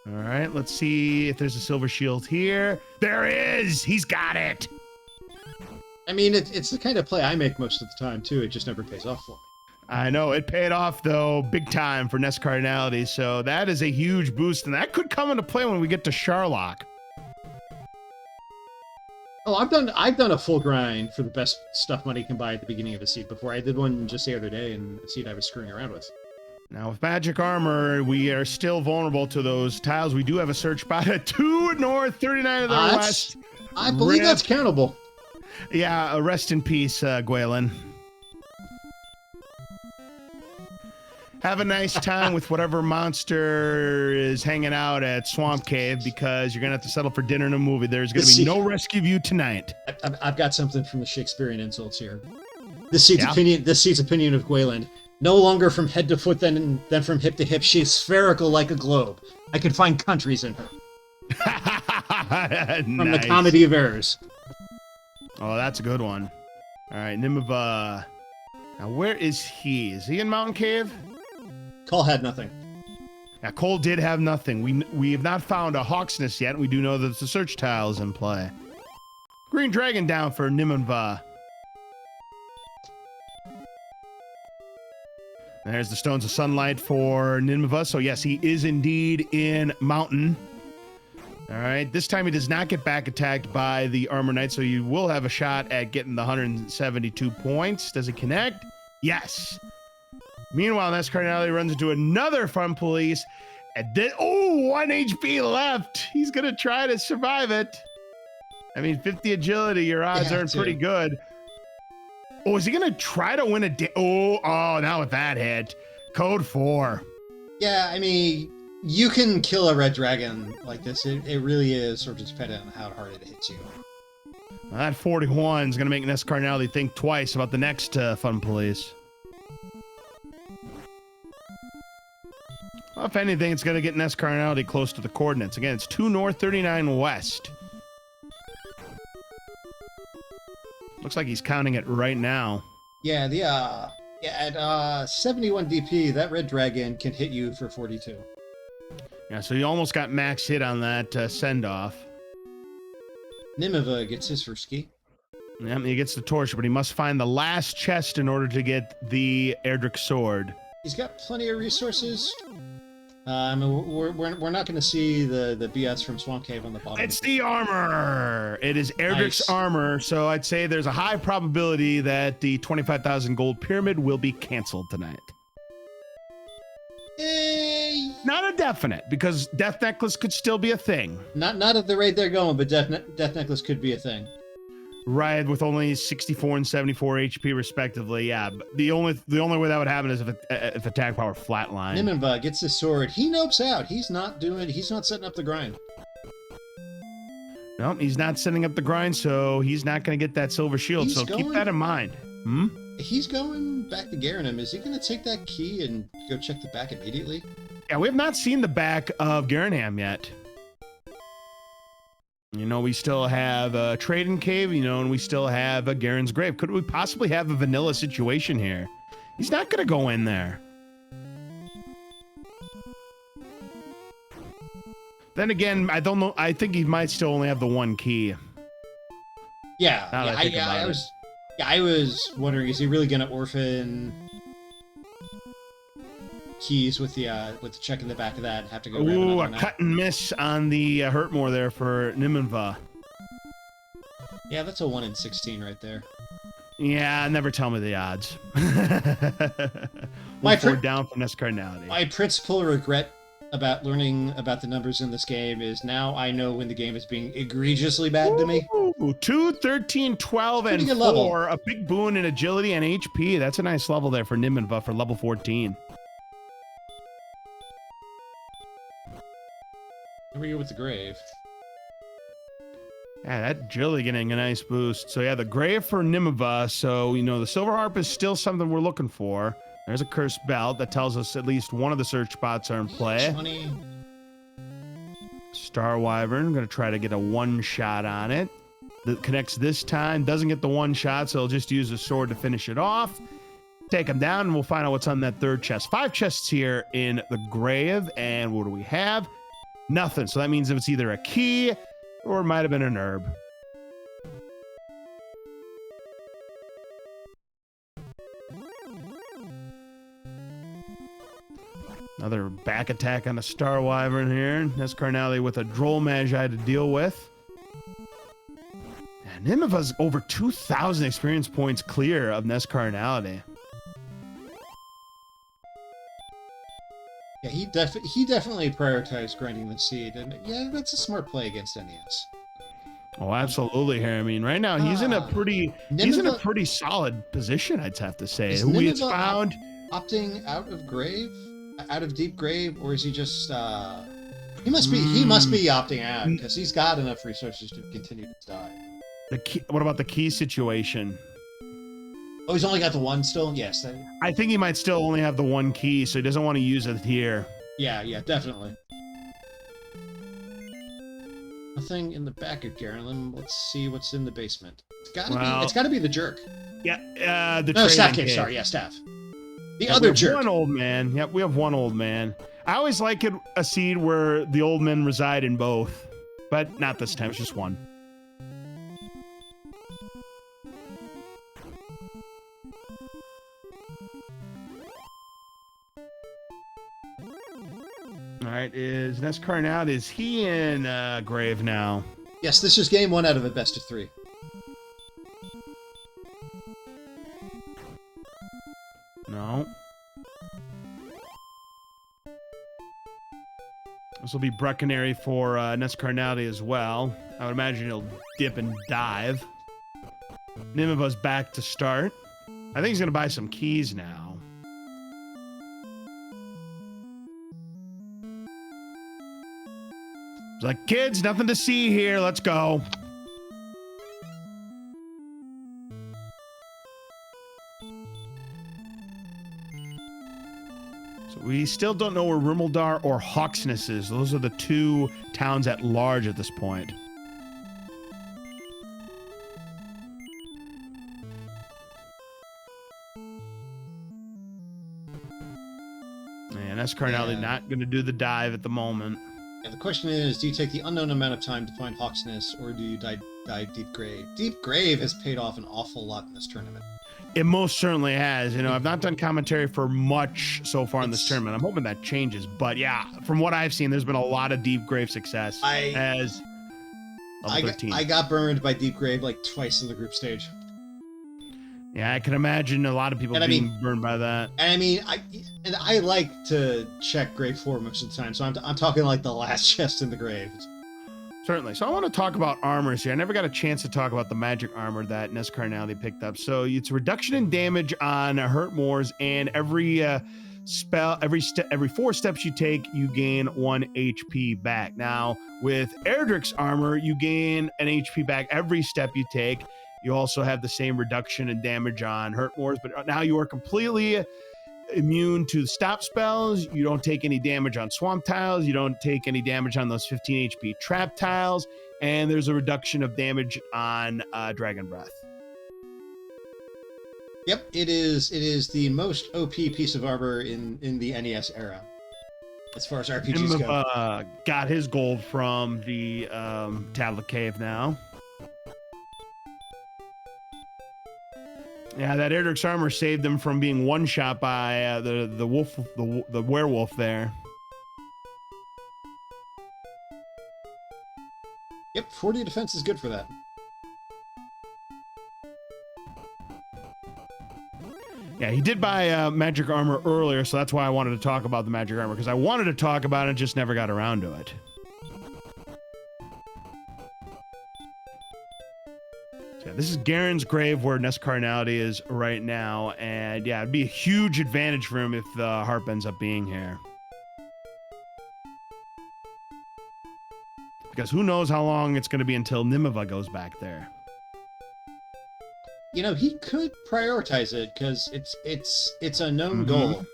Speaker 1: All right, let's see if there's a silver shield here. There is! He's got it!
Speaker 2: I mean, it's the kind of play I make most of the time, too. It just never pays off for me.
Speaker 1: I know, it paid off, though, big time for NESCardinality, so that is a huge boost, and that could come into play when we get to Sharlock.
Speaker 2: Oh, I've done a full grind for the best stuff money can buy at the beginning of a seed before. I did one just the other day in a seed I was screwing around with.
Speaker 1: Now, with magic armor, we are still vulnerable to those tiles. We do have a search spot at 2 north, 39 to the west.
Speaker 2: I believe that's countable.
Speaker 1: Yeah, rest in peace, Gwaylin. Have a nice time with whatever monster is hanging out at Swamp Cave, because you're going to have to settle for dinner and a movie. There's going to be no rescue view tonight.
Speaker 2: I've got something from the Shakespearean insults here. This seat's opinion of Gwaylin. No longer from head to foot than from hip to hip. She is spherical like a globe. I can find countries in her. From the Comedy of Errors.
Speaker 1: Oh, that's a good one. All right, Nimanva. Now, where is he? Is he in Mountain Cave?
Speaker 2: Cole had nothing.
Speaker 1: Yeah, Cole did have nothing. We have not found a Hawk's Nest yet. We do know that the search tile is in play. Green Dragon down for Nimanva. There's the Stones of Sunlight for Nimanva. So yes, he is indeed in Mountain. All right, this time he does not get back attacked by the Armor Knight, so you will have a shot at getting the 172 points. Does it connect? Yes. Meanwhile, NESCardinality runs into another Fun Police. And then, 1 HP left. He's going to try to survive it. I mean, 50 agility, your odds aren't pretty good. Oh, is he going to try to win a Oh, not with that hit. Code 4.
Speaker 2: Yeah, I mean, you can kill a red dragon like this. It really is sort of dependent on how hard it hits you.
Speaker 1: Well, that 41 is going to make NESCardinality think twice about the next Fun Police. Well, if anything, it's going to get NESCardinality close to the coordinates. Again, it's 2 north, 39 west. Looks like he's counting it right now.
Speaker 2: Yeah, at 71 DP, that red dragon can hit you for 42.
Speaker 1: Yeah, so he almost got max hit on that send-off.
Speaker 2: Nimanva gets his first key.
Speaker 1: Yeah, he gets the torch, but he must find the last chest in order to get the Erdrick sword.
Speaker 2: He's got plenty of resources. I mean, we're not going to see the BS from Swamp Cave on the bottom.
Speaker 1: It's the armor. It is Erdrick's armor, so I'd say there's a high probability that the 25,000 gold pyramid will be canceled tonight. Not a definite, because Death Necklace could still be a thing.
Speaker 2: Not at the rate they're going, but Death Necklace could be a thing.
Speaker 1: Right, with only 64 and 74 HP respectively. Yeah, but the only way that would happen is if attack power flatline.
Speaker 2: Nimanva gets his sword. He nopes out. He's not setting up the grind.
Speaker 1: Nope, he's not setting up the grind, so he's not going to get that silver shield. So keep that in mind.
Speaker 2: He's going back to Garanham. Is he going to take that key and go check the back immediately?
Speaker 1: Yeah, we have not seen the back of Garanham yet. You know, we still have a Trading Cave, and we still have a Garen's Grave. Could we possibly have a vanilla situation here? He's not going to go in there. Then again, I don't know. I think he might still only have the one key.
Speaker 2: Yeah, I was wondering, is he really going to orphan keys with the check in the back of that and have to go?
Speaker 1: Ooh, a cut and miss on the Hurtmore there for Nimanva.
Speaker 2: Yeah, that's a 1 in 16 right there.
Speaker 1: Yeah, never tell me the odds. Down from NESCardinality.
Speaker 2: My principal regret about learning about the numbers in this game is now I know when the game is being egregiously bad to me.
Speaker 1: 2, 13, 12, and 4.
Speaker 2: Level.
Speaker 1: A big boon in agility and HP. That's a nice level there for Nimanva for level 14.
Speaker 2: Here we go with the grave.
Speaker 1: Yeah, that agility getting a nice boost. So yeah, the grave for Nimanva. So, the silver harp is still something we're looking for. There's a cursed belt that tells us at least one of the search spots are in play.
Speaker 2: 20.
Speaker 1: Star Wyvern, going to try to get a one shot on it. That connects this time, doesn't get the one shot, so he'll just use a sword to finish it off. Take him down, and we'll find out what's on that third chest. 5 chests here in the grave, and what do we have? Nothing. So that means it's either a key or it might have been an herb. Another back attack on the Star Wyvern here. NESCardinality with a Droll Magi to deal with. And Nimanva's over 2,000 experience points clear of NESCardinality.
Speaker 2: Yeah, he definitely prioritized grinding the seed, and yeah, that's a smart play against NES.
Speaker 1: Oh, absolutely. Here, I mean, right now he's in a pretty solid position, I'd have to say. Who he has found
Speaker 2: opting out of deep grave, or is he just he must be opting out because he's got enough resources to continue to die.
Speaker 1: What about the key situation?
Speaker 2: Oh, he's only got the one still? Yes.
Speaker 1: I think he might still only have the one key, so he doesn't want to use it here.
Speaker 2: Yeah, definitely. Nothing in the back of Garland. Let's see what's in the basement. It's gotta be the jerk.
Speaker 1: Yeah,
Speaker 2: Staff Cave. Sorry, Staff. The other jerk.
Speaker 1: One old man. Yep, we have one old man. I always like a seed where the old men reside in both, but not this time. It's just one. All right, is NESCardinality, is he in grave now?
Speaker 2: Yes, this is game 1 out of a best of 3.
Speaker 1: No. This will be Brecconary for NESCardinality as well. I would imagine he'll dip and dive. Nimanva's back to start. I think he's going to buy some keys now. It's like, kids, nothing to see here. Let's go. So we still don't know where Rimeldar or Hawksness is. Those are the two towns at large at this point. And NESCardinality not going to do the dive at the moment.
Speaker 2: Yeah, the question is, do you take the unknown amount of time to find Hawksness, or do you dive Deep Grave? Deep Grave has paid off an awful lot in this tournament.
Speaker 1: It most certainly has. You know, I've not done commentary for much so far in this tournament. I'm hoping that changes. But yeah, from what I've seen, there's been a lot of Deep Grave success as level 13.
Speaker 2: I got burned by Deep Grave like twice in the group stage.
Speaker 1: Yeah, I can imagine a lot of people being burned by that.
Speaker 2: And I mean, I like to check Grave 4 most of the time, so I'm talking like the last chest in the grave.
Speaker 1: Certainly. So I want to talk about armors here. I never got a chance to talk about the magic armor that NESCardinality picked up. So it's reduction in damage on hurt mores, and every every 4 steps you take, you gain 1 HP back. Now, with Erdrick's armor, you gain an HP back every step you take. You also have the same reduction in damage on hurt mores, but now you are completely immune to stop spells. You don't take any damage on swamp tiles. You don't take any damage on those 15 HP trap tiles, and there's a reduction of damage on Dragon Breath.
Speaker 2: Yep, it is the most OP piece of armor in the NES era, as far as RPGs go.
Speaker 1: Got his gold from the Tablet Cave now. Yeah, that Erdrick's armor saved him from being one-shot by the wolf, the werewolf there.
Speaker 2: Yep, 40 defense is good for that.
Speaker 1: Yeah, he did buy magic armor earlier, so that's why I wanted to talk about the magic armor, because I wanted to talk about it, just never got around to it. Yeah, this is Garen's grave where NESCardinality is right now, and yeah, it'd be a huge advantage for him if the harp ends up being here. Because who knows how long it's going to be until Nimanva goes back there.
Speaker 2: You know, he could prioritize it because it's a known goal.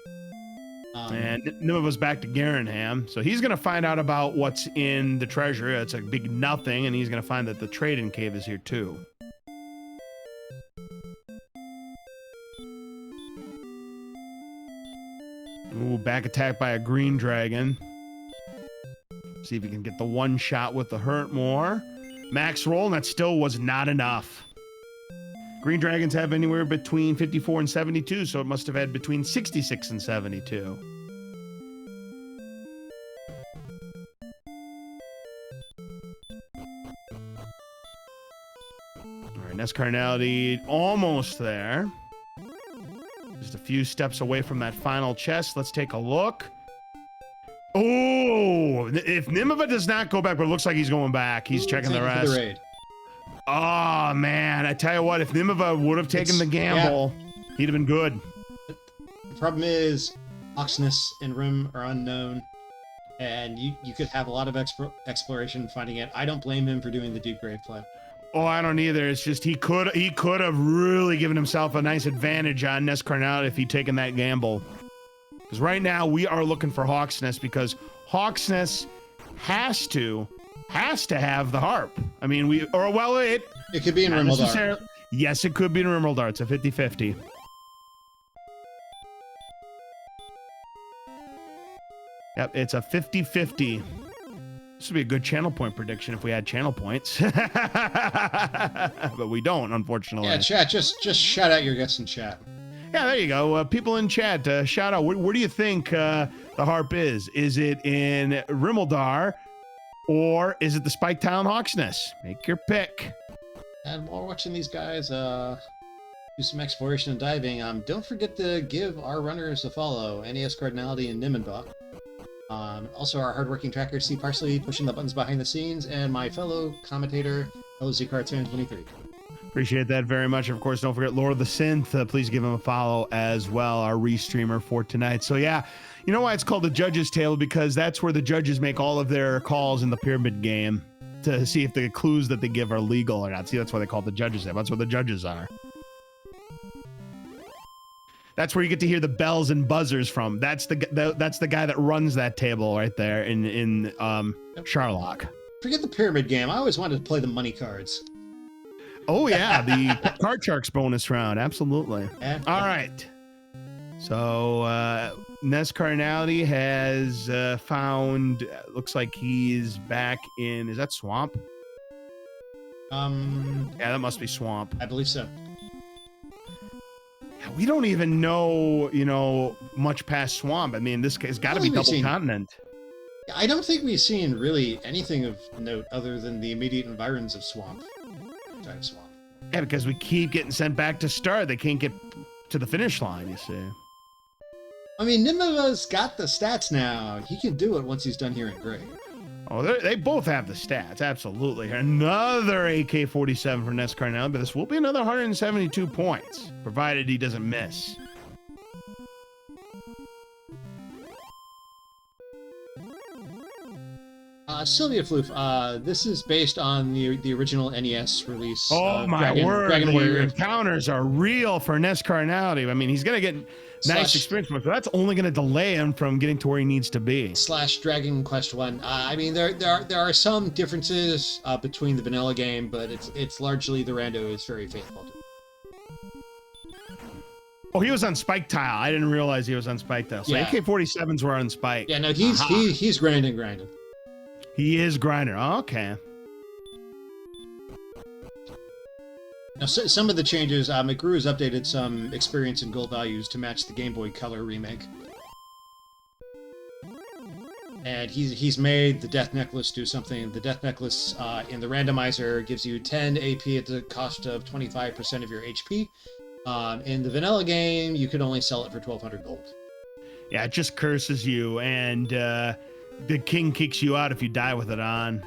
Speaker 1: And Nimanva's back to Garenham, so he's going to find out about what's in the treasure. It's a big nothing, and he's going to find that the trade-in cave is here too. Ooh, back attack by a green dragon. See if he can get the one shot with the hurt more. Max roll, and that still was not enough. Green dragons have anywhere between 54 and 72, so it must have had between 66 and 72. All right, NESCardinality almost there. Just a few steps away from that final chest. Let's take a look. Oh, if Nimanva does not go back, but it looks like he's going back. He's checking the rest. Oh, man. I tell you what, if Nimanva would have taken the gamble, he'd have been good.
Speaker 2: The problem is, Hawksness and Rim are unknown, and you could have a lot of exploration finding it. I don't blame him for doing the Deep Grave play.
Speaker 1: Oh, I don't either. It's just he could have really given himself a nice advantage on NESCardinality if he'd taken that gamble. Because right now we are looking for Hawksness, because Hawksness has to have the harp. I mean, it
Speaker 2: could be in Rimeldar.
Speaker 1: Yes, it could be in Rimeldar. It's a 50-50. Yep, it's a 50-50. This would be a good channel point prediction if we had channel points. But we don't, unfortunately.
Speaker 2: Yeah, chat, just shout out your guests in chat.
Speaker 1: Yeah, there you go. People in chat, shout out. Where do you think the harp is? Is it in Rimmeldar or is it the Spike Town Hawksness? Make your pick.
Speaker 2: And while we're watching these guys do some exploration and diving, don't forget to give our runners a follow, NESCardinality and Nimanva. Also our hardworking tracker, Steve Parsley, pushing the buttons behind the scenes, and my fellow commentator, LZCartoon23.
Speaker 1: Appreciate that very much. Of course, don't forget Lord of the Synth. Please give him a follow as well, our restreamer for tonight. So yeah, you know why it's called the Judge's Table? Because that's where the judges make all of their calls in the pyramid game to see if the clues that they give are legal or not. See, that's why they call it the Judge's Table. That's where the judges are. That's where you get to hear the bells and buzzers from. That's the guy that runs that table right there in Sherlock.
Speaker 2: Forget the pyramid game. I always wanted to play the money cards.
Speaker 1: Oh yeah, the Card Sharks bonus round, absolutely.
Speaker 2: Yeah.
Speaker 1: All right. So NESCardinality has found. Looks like he's back in. Is that Swamp? Yeah, that must be Swamp.
Speaker 2: I believe so.
Speaker 1: Yeah, we don't even know, much past Swamp. I mean, this has got to be double continent.
Speaker 2: I don't think we've seen really anything of note other than the immediate environs of Swamp. Swamp.
Speaker 1: Yeah, because we keep getting sent back to start. They can't get to the finish line, you see.
Speaker 2: I mean, Nimanva's got the stats now. He can do it once he's done here in gray.
Speaker 1: Oh, they both have the stats, absolutely. Another AK-47 for NESCardinality, but this will be another 172 points, provided he doesn't miss.
Speaker 2: Sylvia Floof, this is based on the original NES release.
Speaker 1: Oh my word,
Speaker 2: Dragon Warrior.
Speaker 1: Encounters are real for NESCardinality. I mean, he's going to get nice experience, but that's only going to delay him from getting to where he needs to be.
Speaker 2: / Dragon Quest 1. I mean, there are some differences between the vanilla game, but it's largely the rando is very faithful to.
Speaker 1: Oh, he was on Spike Tile. I didn't realize he was on Spike Tile. So
Speaker 2: yeah.
Speaker 1: AK-47s were on Spike.
Speaker 2: Yeah, no, he's grinding.
Speaker 1: He is grinder. Oh, okay.
Speaker 2: Now, some of the changes, McGrew has updated some experience and gold values to match the Game Boy Color remake. And he's made the Death Necklace do something. The Death Necklace in the Randomizer gives you 10 AP at the cost of 25% of your HP. In the vanilla game, you could only sell it for 1,200 gold.
Speaker 1: Yeah, it just curses you, and the king kicks you out if you die with it on.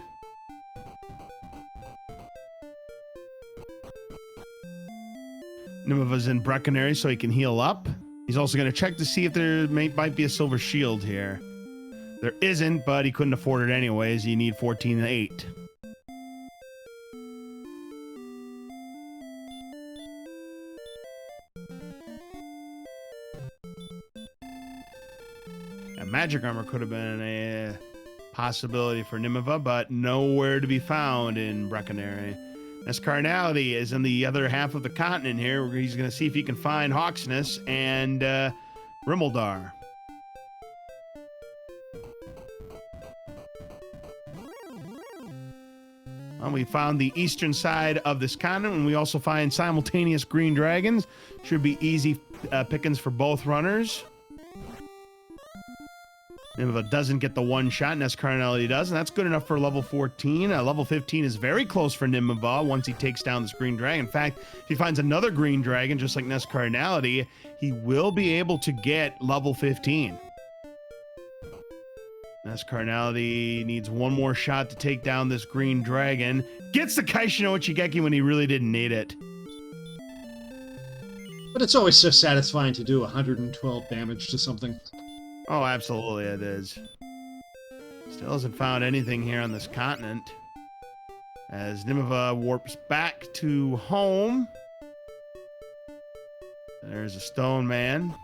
Speaker 1: Nimanva's in Brecconary so he can heal up. He's also going to check to see if there might be a silver shield here. There isn't, but he couldn't afford it anyways. You need 14 and 8. Magic armor could have been a possibility for Nimanva, but nowhere to be found in Brecconary. NESCardinality is in the other half of the continent here, where he's going to see if he can find Hawksness and Rimmeldar. Well, we found the eastern side of this continent, and we also find simultaneous green dragons. Should be easy pickings for both runners. Nimanva doesn't get the one shot, NESCardinality does, and that's good enough for level 14. Level 15 is very close for Nimanva once he takes down this green dragon. In fact, if he finds another green dragon, just like NESCardinality, he will be able to get level 15. NESCardinality needs one more shot to take down this green dragon. Gets the Kaishino Ichigeki when he really didn't need it.
Speaker 2: But it's always so satisfying to do 112 damage to something.
Speaker 1: Oh, absolutely it is. Still hasn't found anything here on this continent. As Nimanva warps back to home. There's a stone man.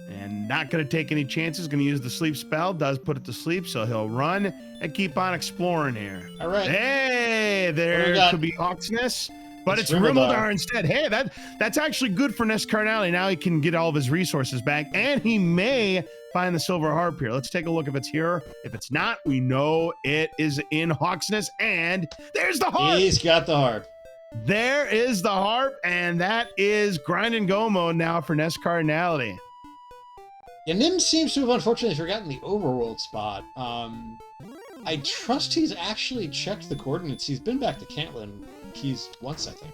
Speaker 1: And not going to take any chances. Going to use the sleep spell. Does put it to sleep, so he'll run and keep on exploring here.
Speaker 2: All right.
Speaker 1: Hey, there could be Hawksness. But it's Rimmeldar instead. Hey, that's actually good for NESCardinality. Now he can get all of his resources back, and he may find the silver harp here. Let's take a look if it's here. If it's not, we know it is in Hawksness, and there's the harp.
Speaker 2: He's got the harp.
Speaker 1: There is the harp, and that is grind and go mode now for NESCardinality.
Speaker 2: Yeah, Nim seems to have unfortunately forgotten the overworld spot. I trust he's actually checked the coordinates. He's been back to Cantlin keys once, I think.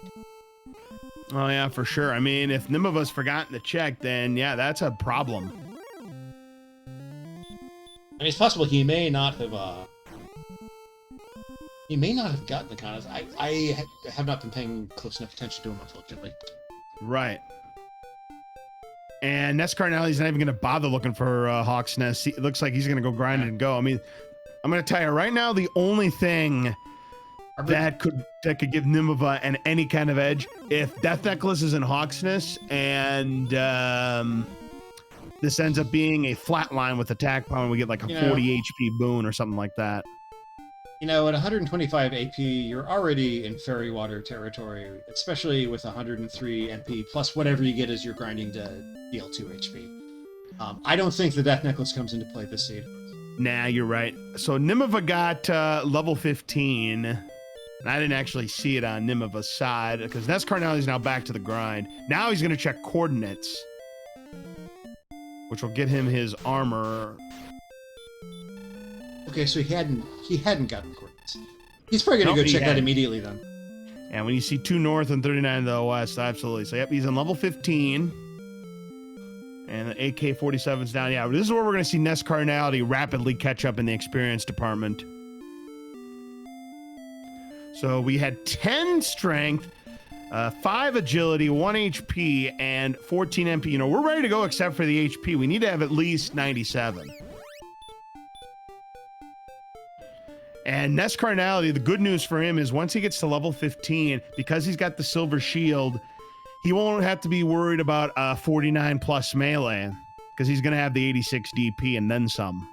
Speaker 1: Oh yeah, for sure. I mean, if Nimanva's forgotten to check, then yeah, that's a problem.
Speaker 2: I mean, it's possible he may not have. He may not have gotten the contest. I have not been paying close enough attention to him, unfortunately.
Speaker 1: Right. And NESCardinality's not even going to bother looking for Hawk's Nest. It looks like he's going to go grind and go. I mean, I'm going to tell you right now, the only thing that could give Nimanva any kind of edge, if Death Necklace is in Hawk's Nest and this ends up being a flat line with attack power, and we get like a 40 HP boon or something like that.
Speaker 2: You know, at 125 AP, you're already in fairy water territory, especially with 103 MP, plus whatever you get as you're grinding to deal 2 HP. I don't think the Death Necklace comes into play this seed.
Speaker 1: Nah, you're right. So Nimanva got level 15. And I didn't actually see it on Nimanva's side, because NESCardinality's now back to the grind. Now he's going to check coordinates, which will get him his armor.
Speaker 2: Okay, so he hadn't gotten coordinates. He's probably going to go check that immediately then.
Speaker 1: And when you see 2 north and 39 to the west, absolutely. So, yep, he's on level 15. And the AK-47's down. Yeah, this is where we're going to see NESCardinality rapidly catch up in the experience department. So we had 10 strength, 5 agility, 1 HP, and 14 MP. You know, we're ready to go except for the HP. We need to have at least 97. And NESCardinality, the good news for him is once he gets to level 15, because he's got the silver shield, he won't have to be worried about 49 plus melee, because he's going to have the 86 DP and then some.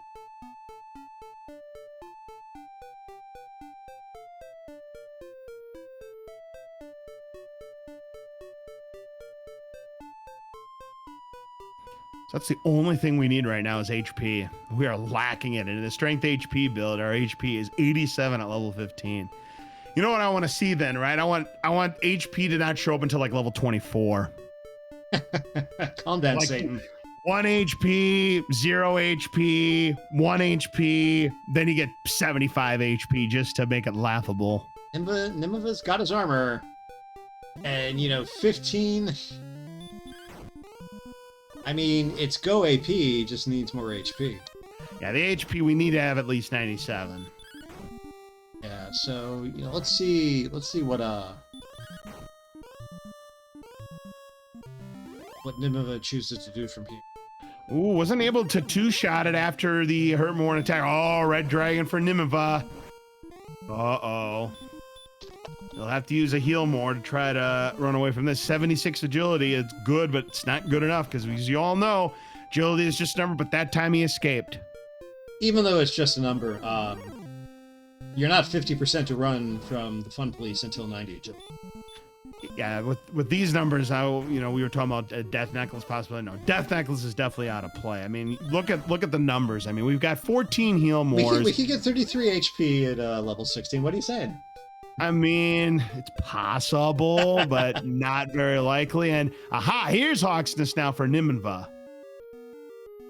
Speaker 1: So that's the only thing we need right now is HP. We are lacking it. And in the strength HP build, our HP is 87 at level 15. You know what I want to see then, right? I want HP to not show up until like level 24.
Speaker 2: Calm down,
Speaker 1: like
Speaker 2: Satan.
Speaker 1: 1 HP, 0 HP, 1 HP, then you get 75 HP just to make it laughable.
Speaker 2: Nimanva's got his armor. And, 15... I mean, it's go AP, just needs more HP.
Speaker 1: Yeah, the HP we need to have at least 97.
Speaker 2: Yeah, so let's see what Nimanva chooses to do from here.
Speaker 1: Ooh, wasn't able to 2-shot it after the Hurtmorn attack. Oh, red dragon for Nimanva. Uh-oh. You'll have to use a heal more to try to run away from this. 76 agility, it's good, but it's not good enough because as you all know, agility is just a number, but that time he escaped.
Speaker 2: Even though it's just a number, you're not 50% to run from the Fun Police until 90 agility.
Speaker 1: Yeah, with these numbers, we were talking about Death Necklace possibly. No, Death Necklace is definitely out of play. I mean, look at the numbers. I mean, we've got 14 heal mores.
Speaker 2: We could get 33 HP at level 16. What are you saying?
Speaker 1: I mean, it's possible, but not very likely. And aha, here's Hawk's Nest now for Nimanva.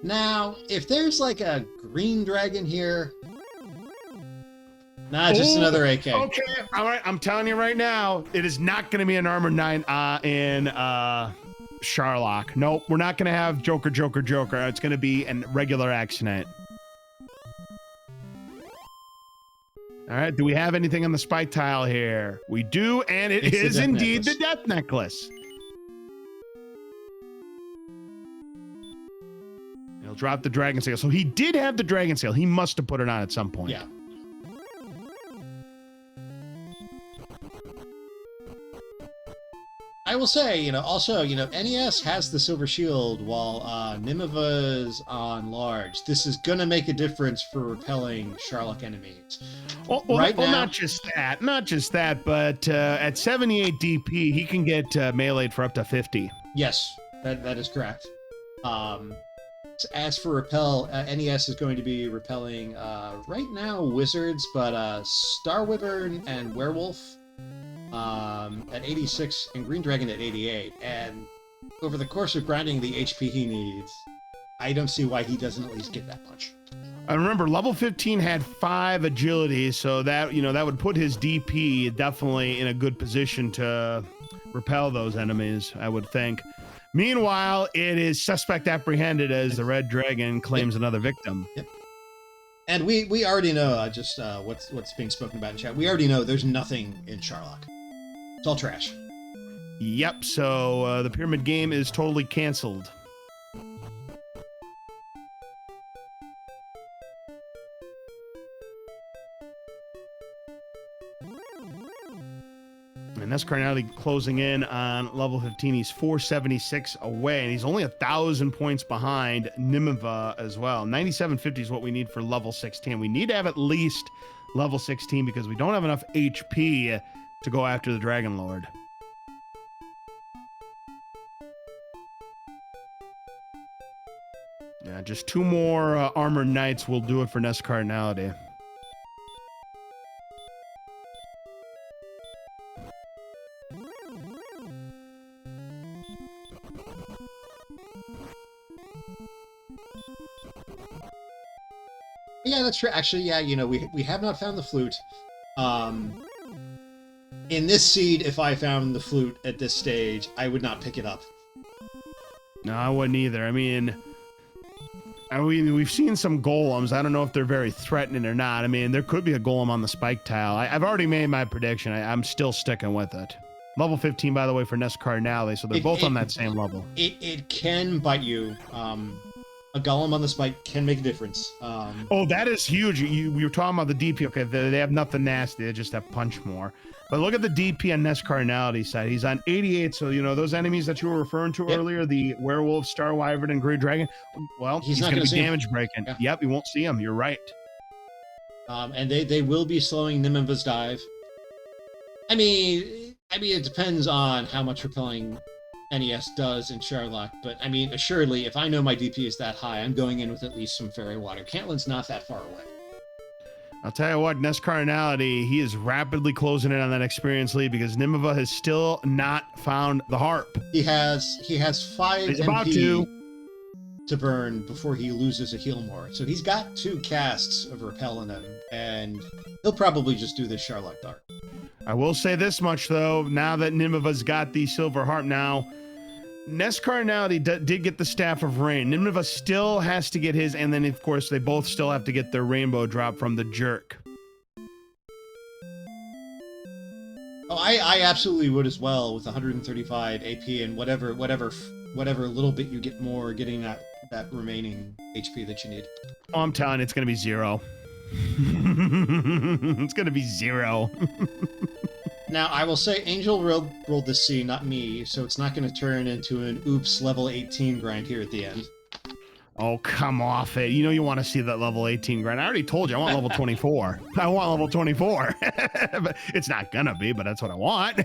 Speaker 2: Now, if there's like a green dragon here, just another AK.
Speaker 1: Okay, all right. I'm telling you right now, it is not going to be an armor 9 in Sharlock. Nope, we're not going to have Joker. It's going to be a regular Axonite. All right, do we have anything on the spike tile here? We do, and it's is indeed the Death Necklace. He'll drop the Dragon Sail. So he did have the Dragon Sail. He must have put it on at some point.
Speaker 2: Yeah. I will say, also, NES has the Silver Shield while Nimanva's on large. This is going to make a difference for repelling Sharlock enemies.
Speaker 1: Well, not just that, but at 78 DP, he can get meleeed for up to 50.
Speaker 2: Yes, that is correct. As for repel, NES is going to be repelling, right now, Wizards, but Star Wyvern and Werewolf at 86 and Green Dragon at 88. And over the course of grinding the HP he needs, I don't see why he doesn't at least get that much.
Speaker 1: I remember level 15 had 5 agility, so that, you know, that would put his DP definitely in a good position to repel those enemies, I would think. Meanwhile, it is suspect apprehended as the red dragon claims another victim.
Speaker 2: Yep. And we already know what's being spoken about in chat. We already know there's nothing in Charlock. It's all trash.
Speaker 1: Yep, so the pyramid game is totally canceled. And NESCardinality closing in on level 15. He's 476 away, and he's only 1,000 points behind Nimanva as well. 9750 is what we need for level 16. We need to have at least level 16 because we don't have enough HP to go after the Dragon Lord. Yeah, just 2 more armored knights will do it for NESCardinality.
Speaker 2: Yeah, that's true. Actually, yeah, you know, we have not found the flute. In this seed, if I found the flute at this stage, I would not pick it up.
Speaker 1: No, I wouldn't either. I mean, we've seen some golems. I don't know if they're very threatening or not. I mean, there could be a golem on the spike tile. I've already made my prediction. I'm still sticking with it. Level 15, by the way, for NESCardinality, so they're both on that same level.
Speaker 2: It can bite you. A golem on the spike can make a difference.
Speaker 1: Oh, that is huge. We were talking about the DP. Okay, they have nothing nasty. They just have punch more. But look at the DP on NESCardinality side. He's on 88. So, you know, those enemies that you were referring to earlier, the werewolf, star wyvern, and grey dragon, well, he's going to be damage breaking. Yeah. Yep, you won't see him. You're right.
Speaker 2: And they will be slowing Nimanva's dive. I mean, it depends on how much repelling NES does in Charlock, but I mean, assuredly, if I know my DP is that high, I'm going in with at least some fairy water. Cantlin's not that far away.
Speaker 1: I'll tell you what, NESCardinality, he is rapidly closing in on that experience lead because Nimanva has still not found the harp.
Speaker 2: He has 5
Speaker 1: He's
Speaker 2: MP
Speaker 1: about
Speaker 2: to burn before he loses a heal more. So he's got 2 casts of repel in him, and he'll probably just do this Charlock Dart.
Speaker 1: I will say this much, though, now that Nimanva's got the silver harp now, NESCardinality did get the Staff of Rain. Nimanva still has to get his, and then, of course, they both still have to get their rainbow drop from the jerk.
Speaker 2: Oh, I absolutely would as well with 135 AP and whatever little bit you get more, getting that remaining HP that you need.
Speaker 1: Oh, I'm telling you, it's going to be 0. It's going to be 0.
Speaker 2: Now, I will say Angel rolled this C, not me, so it's not going to turn into an oops level 18 grind here at the end.
Speaker 1: Oh, come off it. You know you want to see that level 18 grind. I already told you, I want level 24. I want level 24. But it's not going to be, but that's what I want.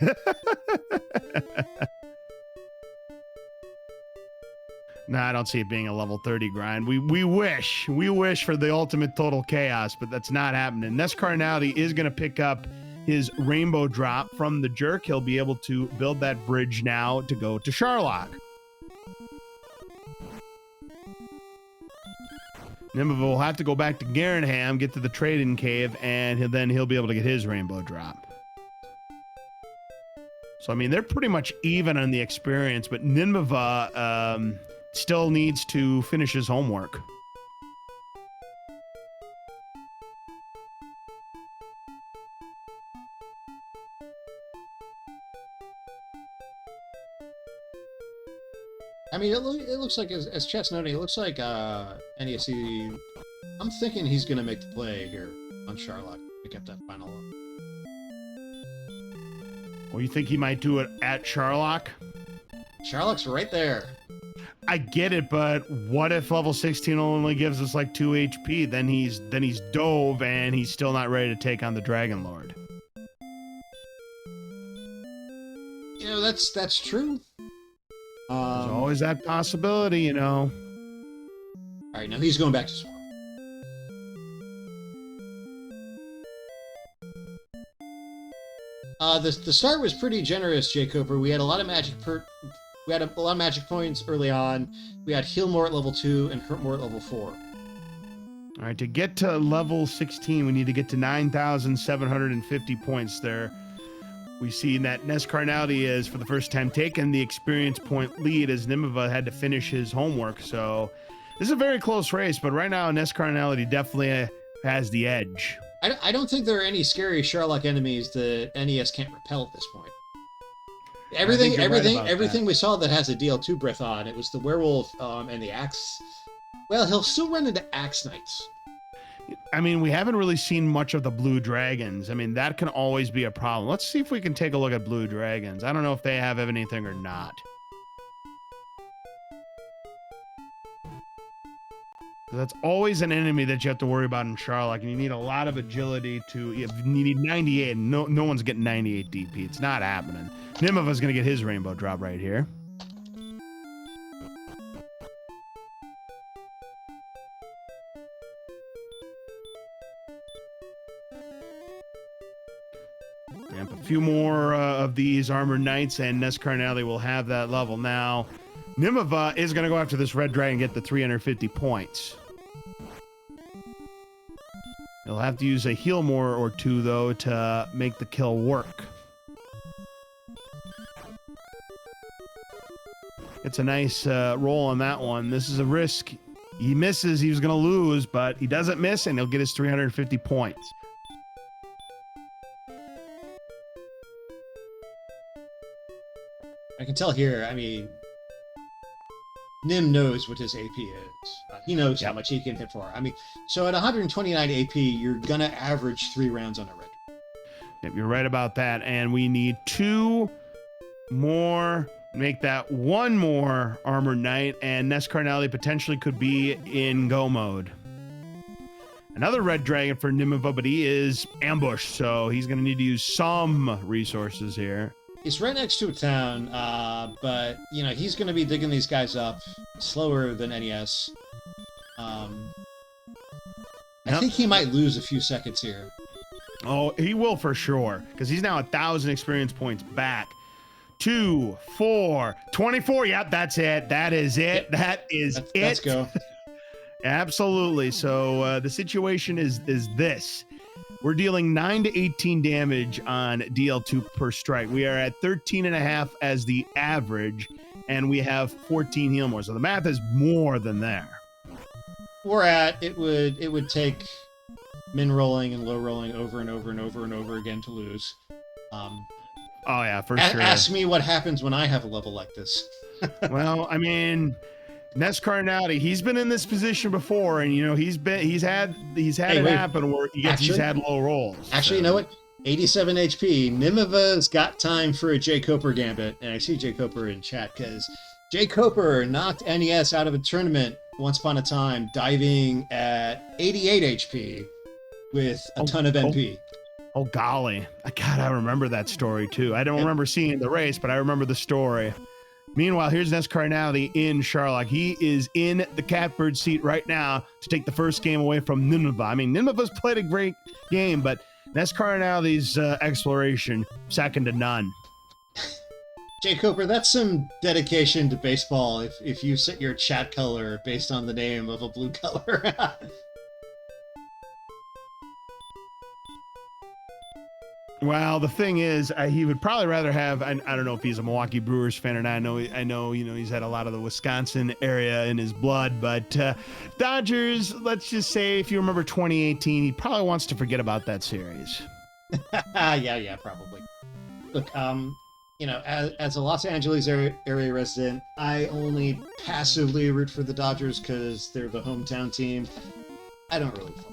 Speaker 1: No, I don't see it being a level 30 grind. We wish for the ultimate total chaos, but that's not happening. NESCardinality is going to pick up his rainbow drop from the jerk. He'll be able to build that bridge now to go to Charlock. Nimanva will have to go back to Garenham, get to the trading cave, and then he'll be able to get his rainbow drop. So, I mean, they're pretty much even on the experience, but Nimanva still needs to finish his homework.
Speaker 2: I mean, it looks like, as chat's noting, it looks like NESC. I'm thinking he's going to make the play here on Charlock to pick up that final one.
Speaker 1: Well, you think he might do it at Charlock?
Speaker 2: Charlock's right there.
Speaker 1: I get it, but what if level 16 only gives us like 2 HP? Then he's dove and he's still not ready to take on the Dragon Lord.
Speaker 2: You know, that's true.
Speaker 1: There's always that possibility, you know.
Speaker 2: All right, now he's going back to Swarm. The start was pretty generous, Jay Cooper. We had a lot of we had a lot of magic points early on. We had heal more at level 2 and hurt more at level 4.
Speaker 1: All right, to get to level 16, we need to get to 9,750 points there. We see that NESCardinality is, for the first time, taken the experience point lead as Nimanva had to finish his homework. So this is a very close race, but right now NESCardinality definitely has the edge.
Speaker 2: I don't think there are any scary Sherlock enemies that NES can't repel at this point. Everything we saw that has a DL2 breath on, it was the werewolf and the axe. Well, he'll still run into axe knights.
Speaker 1: I mean, we haven't really seen much of the blue dragons. I mean, that can always be a problem. Let's see if we can take a look at blue dragons. I don't know if they have anything or not. That's always an enemy that you have to worry about in Sherlock, and you need a lot of agility to. You need 98, and no one's getting 98 DP. It's not happening. Nimanva's going to get his rainbow drop right here. Yep, a few more of these armored knights, and NESCardinality will have that level. Now, Nimanva is going to go after this red dragon and get the 350 points. He'll have to use a heal more or two, though, to make the kill work. It's a nice roll on that one. This is a risk. He misses, he was going to lose, but he doesn't miss, and he'll get his 350 points.
Speaker 2: I can tell here, I mean, Nim knows what his AP is. He knows how much he can hit for. I mean, so at 129 AP, you're going to average 3 rounds on a red.
Speaker 1: Yep, you're right about that. And we need 2 more, make that 1 more armored knight, and NESCardinality potentially could be in go mode. Another red dragon for Nimanva, but he is ambushed, so he's going to need to use some resources here.
Speaker 2: He's right next to a town, but, you know, he's going to be digging these guys up slower than NES. I think he might lose a few seconds here.
Speaker 1: Oh, he will for sure, because he's now 1,000 experience points back. 2, 4, 24. Yep, that's it. That is it. That is it.
Speaker 2: Let's go.
Speaker 1: Absolutely. So the situation is this. We're dealing 9 to 18 damage on DL2 per strike. We are at 13.5 as the average, and we have 14 heal more. So the math is more than there.
Speaker 2: It would take min rolling and low rolling over and over and over and over again to lose.
Speaker 1: Oh yeah, for sure.
Speaker 2: Ask me what happens when I have a level like this.
Speaker 1: Well, I mean, NESCardinality, he's been in this position before, and you know he's had it happen where he's had low rolls.
Speaker 2: Actually, you know what? 87 HP. Nimanva's got time for a Jay Coper gambit, and I see Jay Coper in chat because Jay Coper knocked NES out of a tournament once upon a time, diving at 88 HP with a ton of MP.
Speaker 1: Oh golly, God, I remember that story too. I don't remember seeing the race, but I remember the story. Meanwhile, here's NESCardinality in Sherlock. He is in the catbird seat right now to take the first game away from Nimanva. I mean, Nimanva's played a great game, but NESCardinality's exploration, second to none.
Speaker 2: Jay Cooper, that's some dedication to baseball if you set your chat color based on the name of a blue color.
Speaker 1: Well, the thing is, he would probably rather have. I don't know if he's a Milwaukee Brewers fan or not. I know. You know, he's had a lot of the Wisconsin area in his blood. But Dodgers, let's just say, if you remember 2018, he probably wants to forget about that series.
Speaker 2: yeah, probably. Look, you know, as a Los Angeles area resident, I only passively root for the Dodgers because they're the hometown team. I don't really follow.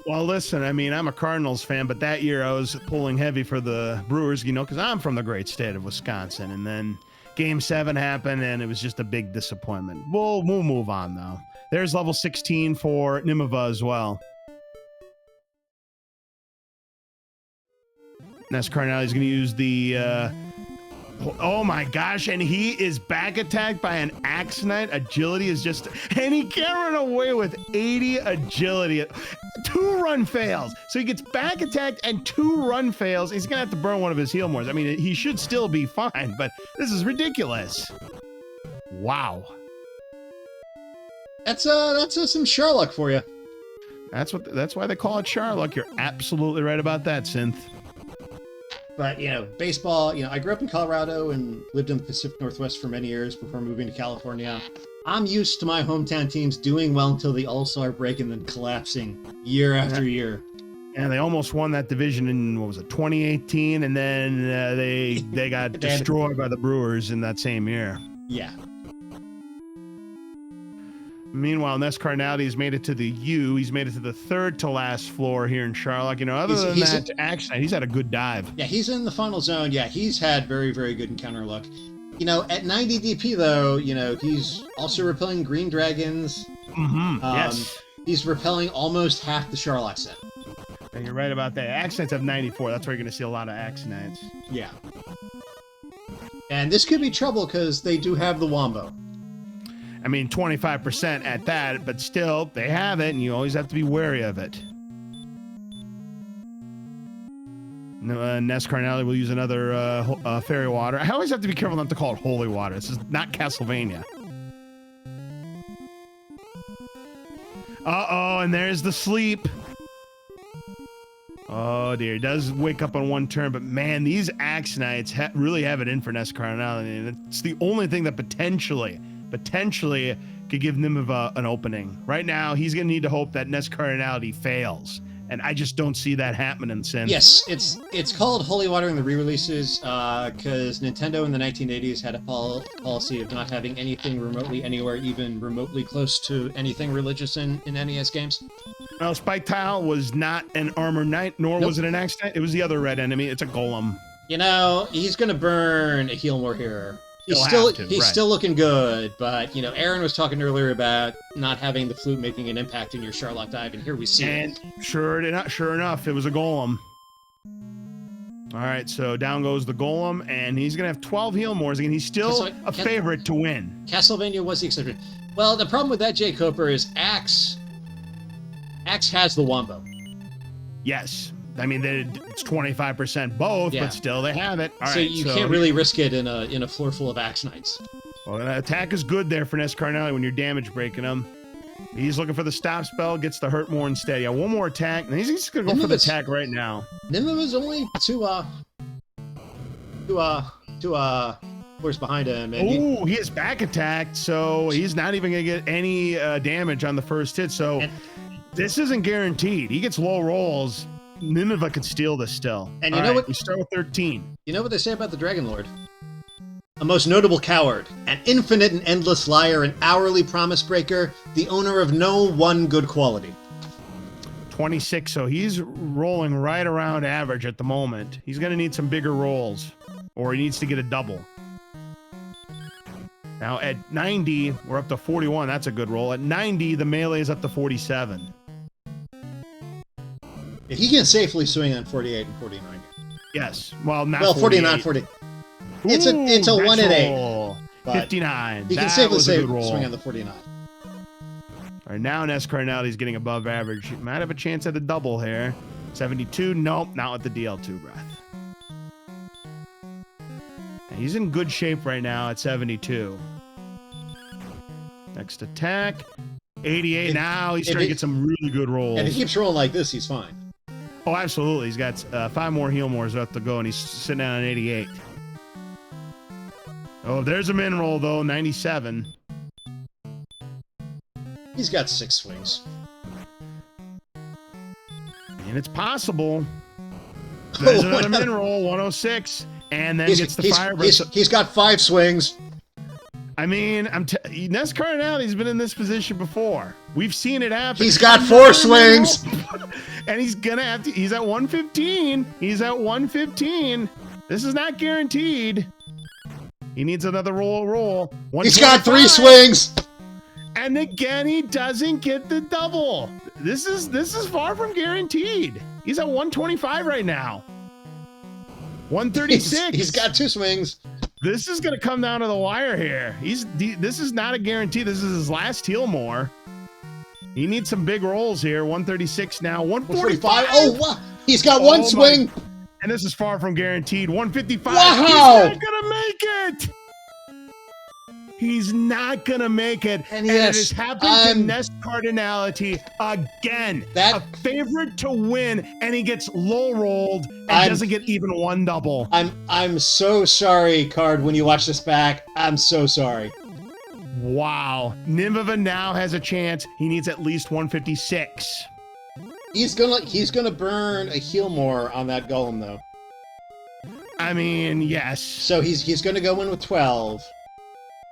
Speaker 1: Well, listen, I mean, I'm a Cardinals fan, but that year I was pulling heavy for the Brewers, you know, because I'm from the great state of Wisconsin. And then Game 7 happened, and it was just a big disappointment. We'll move on, though. There's level 16 for Nimanva as well. NESCardinality is going to use the Oh my gosh, and he is back attacked by an Axe Knight. Agility is just, and he can't run away with 80 agility. 2 run fails. So he gets back attacked and 2 run fails. He's gonna have to burn one of his heal mores. I mean, he should still be fine, but this is ridiculous. Wow.
Speaker 2: That's some Sherlock for you.
Speaker 1: That's why they call it Sherlock. You're absolutely right about that, Synth.
Speaker 2: But, baseball, I grew up in Colorado and lived in the Pacific Northwest for many years before moving to California. I'm used to my hometown teams doing well until the All-Star break and then collapsing year after year.
Speaker 1: And they almost won that division in, 2018, and then they got destroyed by the Brewers in that same year.
Speaker 2: Yeah.
Speaker 1: Meanwhile, NESCardinality has made it to the U. He's made it to the 3rd to last floor here in Sherlock. Other than that, actually, he's had a good dive.
Speaker 2: Yeah, he's in the final zone. Yeah, he's had very, very good encounter luck. At 90 DP, though, he's also repelling green dragons.
Speaker 1: Yes.
Speaker 2: He's repelling almost half the Sherlock set.
Speaker 1: And you're right about that. Axe Knights have 94. That's where you're going to see a lot of Axe Knights.
Speaker 2: Yeah. And this could be trouble because they do have the Wombo.
Speaker 1: I mean, 25% at that, but still, they have it, and you always have to be wary of it. NESCardinality will use another fairy water. I always have to be careful not to call it holy water. This is not Castlevania. Uh-oh, and there's the sleep. Oh, dear. He does wake up on one turn, but, man, these Axe Knights really have it in for NESCardinality, and it's the only thing that potentially could give Nimanva an opening. Right now, he's going to need to hope that NESCardinality fails, and I just don't see that happening since.
Speaker 2: Yes, it's called Holy Water in the re-releases because Nintendo in the 1980s had a policy of not having anything remotely anywhere, even remotely close to anything religious in NES games.
Speaker 1: Well, Spike Tile was not an Armor Knight, nor was it an Axe Knight. It was the other red enemy. It's a Golem.
Speaker 2: He's going to burn a heal more here. He's still looking good, but Aaron was talking earlier about not having the flute making an impact in your Sherlock dive, and here we see it.
Speaker 1: Sure enough, it was a Golem. All right, so down goes the Golem, and he's gonna have 12 heal mores again. He's still a favorite to win.
Speaker 2: Castlevania was the exception. Well, the problem with that, Jay Coper, is Axe has the Wombo.
Speaker 1: Yes. I mean, it's 25% both, but still they have it. All right,
Speaker 2: you can't really risk it in a floor full of Axe Knights.
Speaker 1: Well, the attack is good there for NESCardinality when you're damage breaking him. He's looking for the stop spell, gets the hurt more instead. Yeah, one more attack, and he's going to go for the attack right now.
Speaker 2: Nimanva's only two floors behind him.
Speaker 1: Oh, he is back attacked, so he's not even going to get any damage on the first hit. So this isn't guaranteed. He gets low rolls. Nimanva could steal this still.
Speaker 2: And you know what?
Speaker 1: We start with 13.
Speaker 2: You know what they say about the Dragon Lord? A most notable coward, an infinite and endless liar, an hourly promise breaker, the owner of no one good quality.
Speaker 1: 26, so he's rolling right around average at the moment. He's going to need some bigger rolls, or he needs to get a double. Now at 90, we're up to 41. That's a good roll. At 90, the melee is up to 47.
Speaker 2: If he can safely swing on 48 and 49.
Speaker 1: Yes. Well, not
Speaker 2: 49, 40. It's a 1 and 8.
Speaker 1: 59.
Speaker 2: He can safely swing on the 49.
Speaker 1: All right, now NESCardinality is getting above average. He might have a chance at a double here. 72. Nope, not with the DL2 breath. And he's in good shape right now at 72. Next attack. 88. Now he's starting to get some really good rolls.
Speaker 2: And if he keeps rolling like this, he's fine.
Speaker 1: Oh, absolutely. He's got 5 more heal mores left to go, and he's sitting down on 88. Oh, there's a min roll, though, 97.
Speaker 2: He's got 6 swings.
Speaker 1: And it's possible. There's another min roll, 106, and then gets the fire breath.
Speaker 2: He's got 5 swings.
Speaker 1: I mean, NESCardinality's been in this position before. We've seen it happen.
Speaker 2: He's got 4 swings.
Speaker 1: And he's gonna have to. He's at 115. He's at 115. This is not guaranteed. He needs another roll.
Speaker 2: He's got 3 swings.
Speaker 1: And again, he doesn't get the double. This is far from guaranteed. He's at 125 right now. 136.
Speaker 2: He's got 2 swings.
Speaker 1: This is going to come down to the wire here. This is not a guarantee. This is his last heal more. He needs some big rolls here. 136 now. 145.
Speaker 2: Oh, wow. He's got one swing.
Speaker 1: And this is far from guaranteed. 155.
Speaker 2: Wow.
Speaker 1: He's not going to make it. He's not going to make it. And it has happened to NESCardinality again. A favorite to win, and he gets low rolled and doesn't get even one double.
Speaker 2: I'm so sorry, Card, when you watch this back. I'm so sorry.
Speaker 1: Wow. Nimanva now has a chance. He needs at least 156.
Speaker 2: He's gonna burn a heal more on that golem, though.
Speaker 1: I mean, yes.
Speaker 2: So he's gonna go in with 12.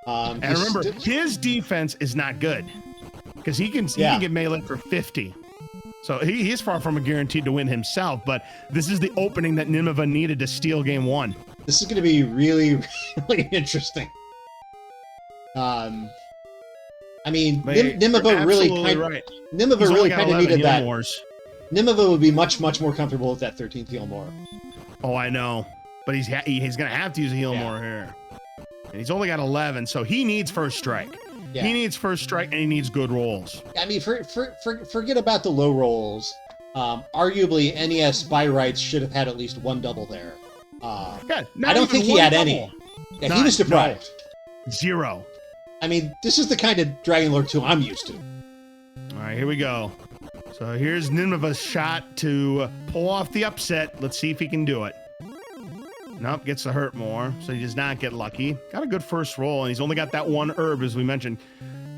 Speaker 1: And remember, his defense is not good because he can get melee for 50. So he is far from a guaranteed to win himself, but this is the opening that Nimanva needed to steal game 1.
Speaker 2: This is going to be really, really interesting. I mean, Nimanva really kind of needed that. Nimanva would be much, much more comfortable with that 13th heal more.
Speaker 1: Oh, I know. But he's going to have to use a heal more here. And he's only got 11, so he needs first strike. Yeah. He needs first strike, and he needs good rolls.
Speaker 2: I mean, forget about the low rolls. Arguably, NES by rights should have had at least one double there. I don't think he had any. Yeah, he was deprived.
Speaker 1: No. 0.
Speaker 2: I mean, this is the kind of Dragon Lord 2 I'm used to.
Speaker 1: All right, here we go. So here's Nimanva's shot to pull off the upset. Let's see if he can do it. Nope, gets to hurt more, so he does not get lucky. Got a good first roll, and he's only got that one herb, as we mentioned.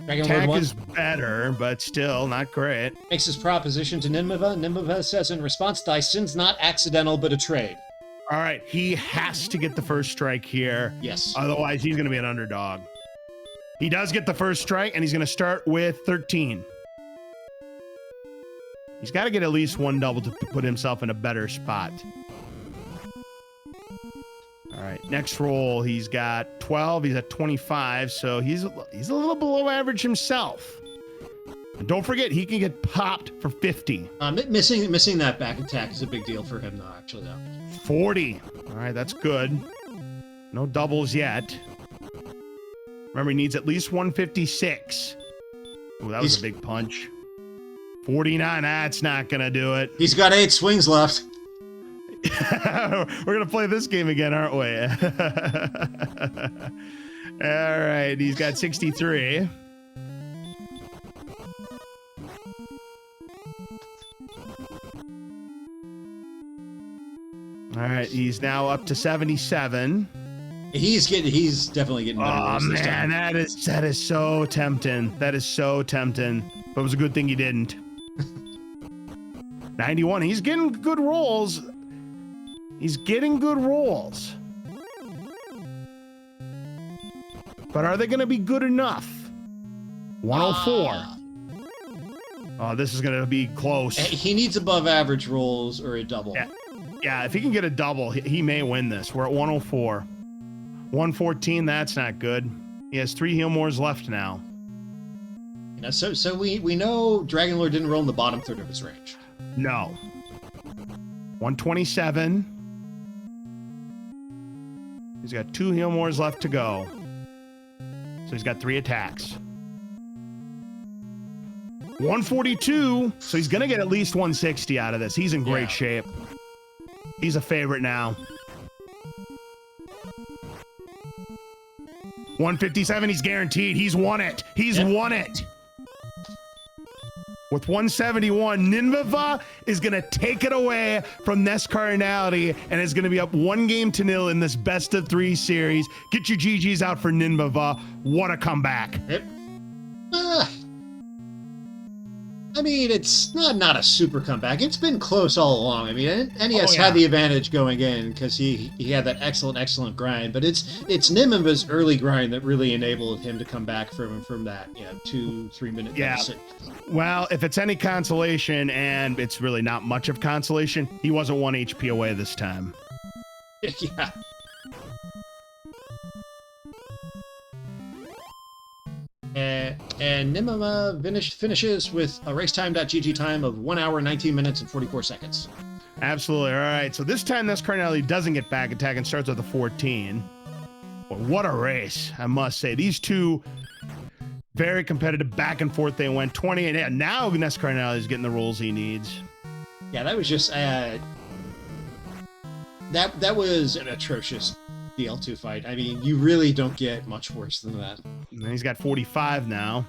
Speaker 1: Attack is better, but still not great.
Speaker 2: Makes his proposition to Nimanva. Nimanva says, in response, thy sin's not accidental, but a trade.
Speaker 1: All right, he has to get the first strike here.
Speaker 2: Yes.
Speaker 1: Otherwise, he's going to be an underdog. He does get the first strike, and he's going to start with 13. He's got to get at least one double to put himself in a better spot. All right, next roll, he's got 12. He's at 25, so he's a little below average himself. And don't forget, he can get popped for 50.
Speaker 2: Missing that back attack is a big deal for him, though, actually, though.
Speaker 1: 40. All right, that's good. No doubles yet. Remember, he needs at least 156. Oh, that was a big punch. 49, that's not going to do it.
Speaker 2: He's got 8 swings left.
Speaker 1: We're going to play this game again, aren't we? All right, he's got 63. All right, he's now up to 77.
Speaker 2: He's definitely getting better.
Speaker 1: Oh man, that is so tempting. That is so tempting. But it was a good thing he didn't. 91. He's getting good rolls. He's getting good rolls. But are they going to be good enough? 104. Oh, this is going to be close.
Speaker 2: He needs above average rolls or a double.
Speaker 1: Yeah, if he can get a double, he may win this. We're at 104. 114, that's not good. He has 3 heal mores left now.
Speaker 2: You know, so we know Dragon Lord didn't roll in the bottom third of his range.
Speaker 1: No. 127. He's got 2 heal mores left to go. So he's got 3 attacks. 142. So he's going to get at least 160 out of this. He's in great shape. He's a favorite now. 157, he's guaranteed. He's won it. He's won it. With 171, Nimanva is going to take it away from NESCardinality and is going to be up 1-0 in this best of 3 series. Get your GGs out for Nimanva. What a comeback.
Speaker 2: Yep. I mean, it's not a super comeback. It's been close all along. I mean, NES had the advantage going in because he had that excellent grind. But it's Nimanva's early grind that really enabled him to come back from that 2-3 minute deficit.
Speaker 1: Well, if it's any consolation, and it's really not much of consolation, he wasn't 1 HP away this time.
Speaker 2: Yeah. And Nimanva finishes with a racetime.gg time of 1 hour, 19 minutes, and 44 seconds.
Speaker 1: Absolutely. All right. So this time, NESCardinality doesn't get back attack and starts with a 14. Well, what a race, I must say. These two, very competitive, back and forth they went. 28. Yeah, now NESCardinality is getting the rolls he needs.
Speaker 2: Yeah, that was just that was an atrocious DL2 fight. I mean, you really don't get much worse than that.
Speaker 1: And he's got 45 now.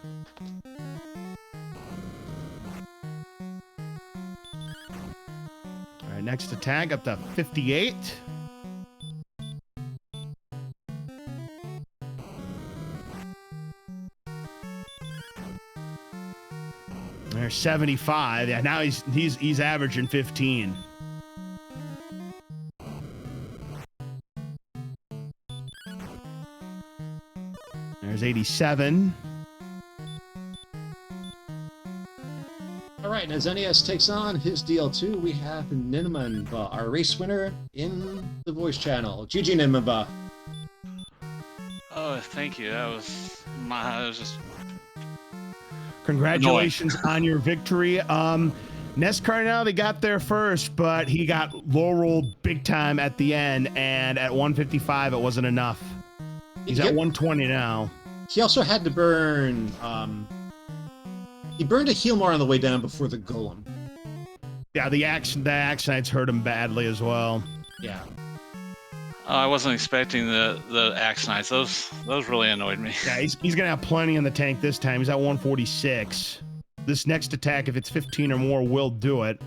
Speaker 1: All right, next attack up to 58. There's 75. Yeah, now he's averaging 15. There's 87.
Speaker 2: All right, and as NES takes on his DL2, we have Nimanva, our race winner in the voice channel. GG Nimanva.
Speaker 3: Oh, thank you. That was just
Speaker 1: Congratulations on your victory. NESCardinality got there first, but he got low rolled big time at the end, and at 155 it wasn't enough. He's at 120 now.
Speaker 2: He also had to burn he burned a heal more on the way down before the golem.
Speaker 1: Yeah, the Axonites hurt him badly as well.
Speaker 2: Yeah.
Speaker 3: I wasn't expecting the Axe Knights. Those really annoyed me.
Speaker 1: Yeah, he's gonna have plenty in the tank this time. He's at 146. This next attack, if it's 15 or more, will do it.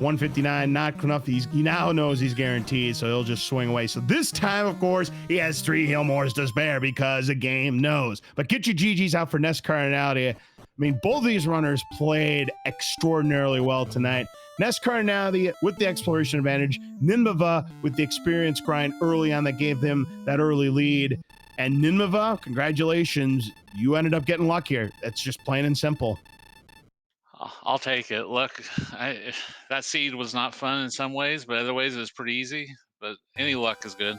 Speaker 1: 159, not enough. He now knows he's guaranteed, so he'll just swing away. So this time, of course, he has 3 heal mores to spare because the game knows. But get your GGs out for NESCardinality. I mean, both of these runners played extraordinarily well tonight. NESCardinality with the exploration advantage, Nimanva with the experience grind early on that gave them that early lead. And Nimanva, congratulations, you ended up getting luck here. That's just plain and simple.
Speaker 3: I'll take it. Look, that seed was not fun in some ways, but other ways it was pretty easy. But any luck is good.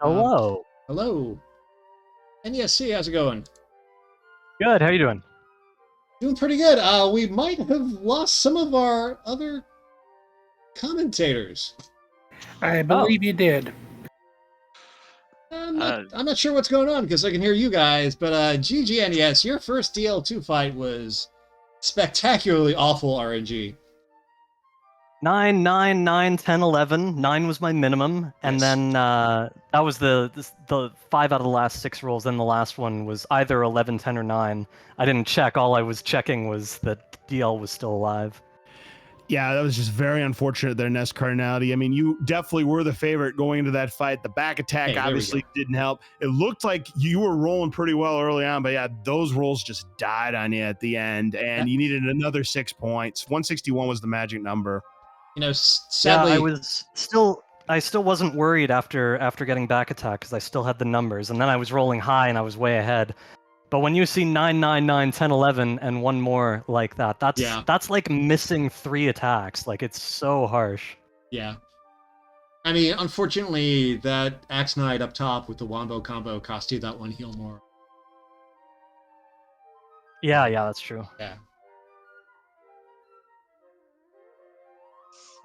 Speaker 4: Hello.
Speaker 2: Hello. NESC, how's it going?
Speaker 4: Good. How you doing?
Speaker 2: Doing pretty good. We might have lost some of our other commentators.
Speaker 5: I believe you did.
Speaker 2: I'm not sure what's going on because I can hear you guys, but GG NES, your first DL2 fight was spectacularly awful RNG.
Speaker 4: 9, 9, 9, 10, 11. 9 was my minimum, and
Speaker 2: Yes.
Speaker 4: then that was the 5 out of the last 6 rolls. Then the last one was either 11, 10, or 9. I didn't check. All I was checking was that DL was still alive.
Speaker 1: Yeah, that was just very unfortunate there, NESCardinality. I mean, you definitely were the favorite going into that fight. The back attack
Speaker 2: Hey, there we
Speaker 1: obviously didn't help. It looked like you were rolling pretty well early on, but yeah, those rolls just died on you at the end, and you needed another 6 points. 161 was the magic number.
Speaker 2: You know, sadly,
Speaker 4: Yeah, I still wasn't worried after getting back attack because I still had the numbers, and then I was rolling high and I was way ahead. But when you see 9, 9, 9, 10, 11, and one more like that, that's like missing 3 attacks. Like, it's so harsh.
Speaker 2: yeah. I mean, unfortunately, that Axe Knight up top with the Wombo combo cost you that 1 heal more.
Speaker 4: Yeah, that's true.
Speaker 2: Yeah.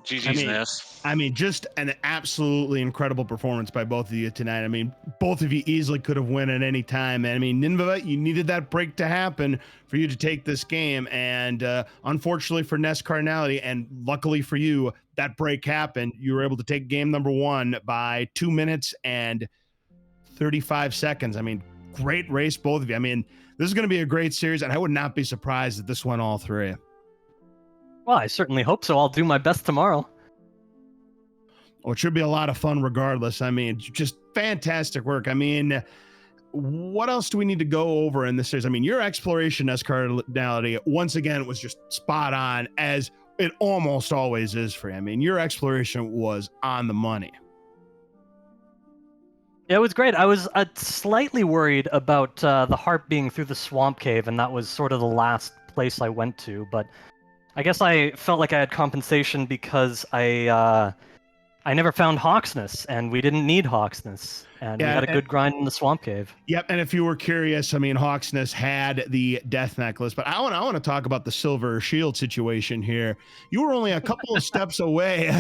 Speaker 3: GG's NES.
Speaker 1: I mean, just an absolutely incredible performance by both of you tonight. I mean, both of you easily could have won at any time. And I mean, Nimanva, you needed that break to happen for you to take this game. And unfortunately for NESCardinality, and luckily for you, that break happened. You were able to take game number 1 by 2 minutes and 35 seconds. I mean, great race, both of you. I mean, this is going to be a great series, and I would not be surprised if this went all 3.
Speaker 4: Well, I certainly hope so. I'll do my best tomorrow.
Speaker 1: Well, it should be a lot of fun regardless. I mean, just fantastic work. I mean, what else do we need to go over in this series? I mean, your exploration NESCardinality, once again, was just spot on, as It almost always is free. I mean, your exploration was on the money.
Speaker 4: It was great. I was slightly worried about the harp being through the swamp cave, and that was sort of the last place I went to. But I guess I felt like I had compensation because I never found Hawksness, and we didn't need Hawksness, and we had a good grind in the swamp cave.
Speaker 1: Yep, and if you were curious, I mean, Hawksness had the death necklace, but I want to talk about the silver shield situation here. You were only a couple of steps away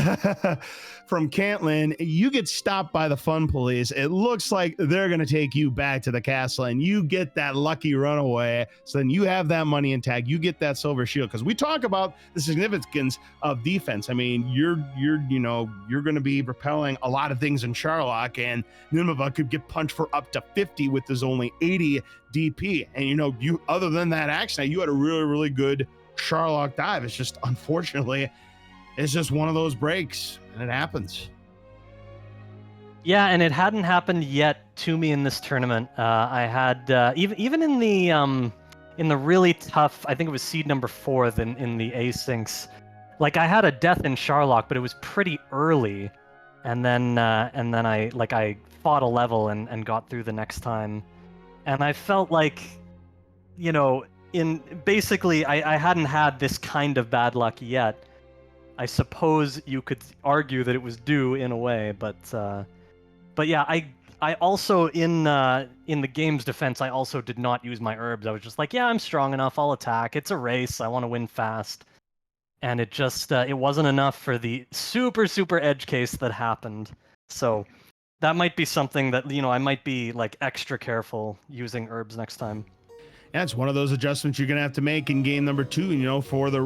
Speaker 1: from Cantlin. You get stopped by the fun police. It looks like they're going to take you back to the castle, and you get that lucky runaway. So then you have that money in tag. You get that silver shield, because we talk about the significance of defense. I mean, you're going to be repelling a lot of things in Sherlock, and Nimanva could get punched for up to 50 with his only 80 DP. And you other than that accident, you had a really, really good Sherlock dive. It's just, unfortunately, it's just one of those breaks, and it happens.
Speaker 4: Yeah, and it hadn't happened yet to me in this tournament. I had even in the really tough, I think it was seed number 4 in the asyncs. Like, I had a death in Sherlock, but it was pretty early, and then I fought a level and got through the next time, and I felt like, basically I hadn't had this kind of bad luck yet. I suppose you could argue that it was due in a way, but yeah, I also in the game's defense, I also did not use my herbs. I was just like, yeah, I'm strong enough, I'll attack. It's a race, I want to win fast. And it just it wasn't enough for the super edge case that happened. So that might be something that I might be like extra careful using herbs next time.
Speaker 1: Yeah, it's one of those adjustments you're gonna have to make in game number 2, for the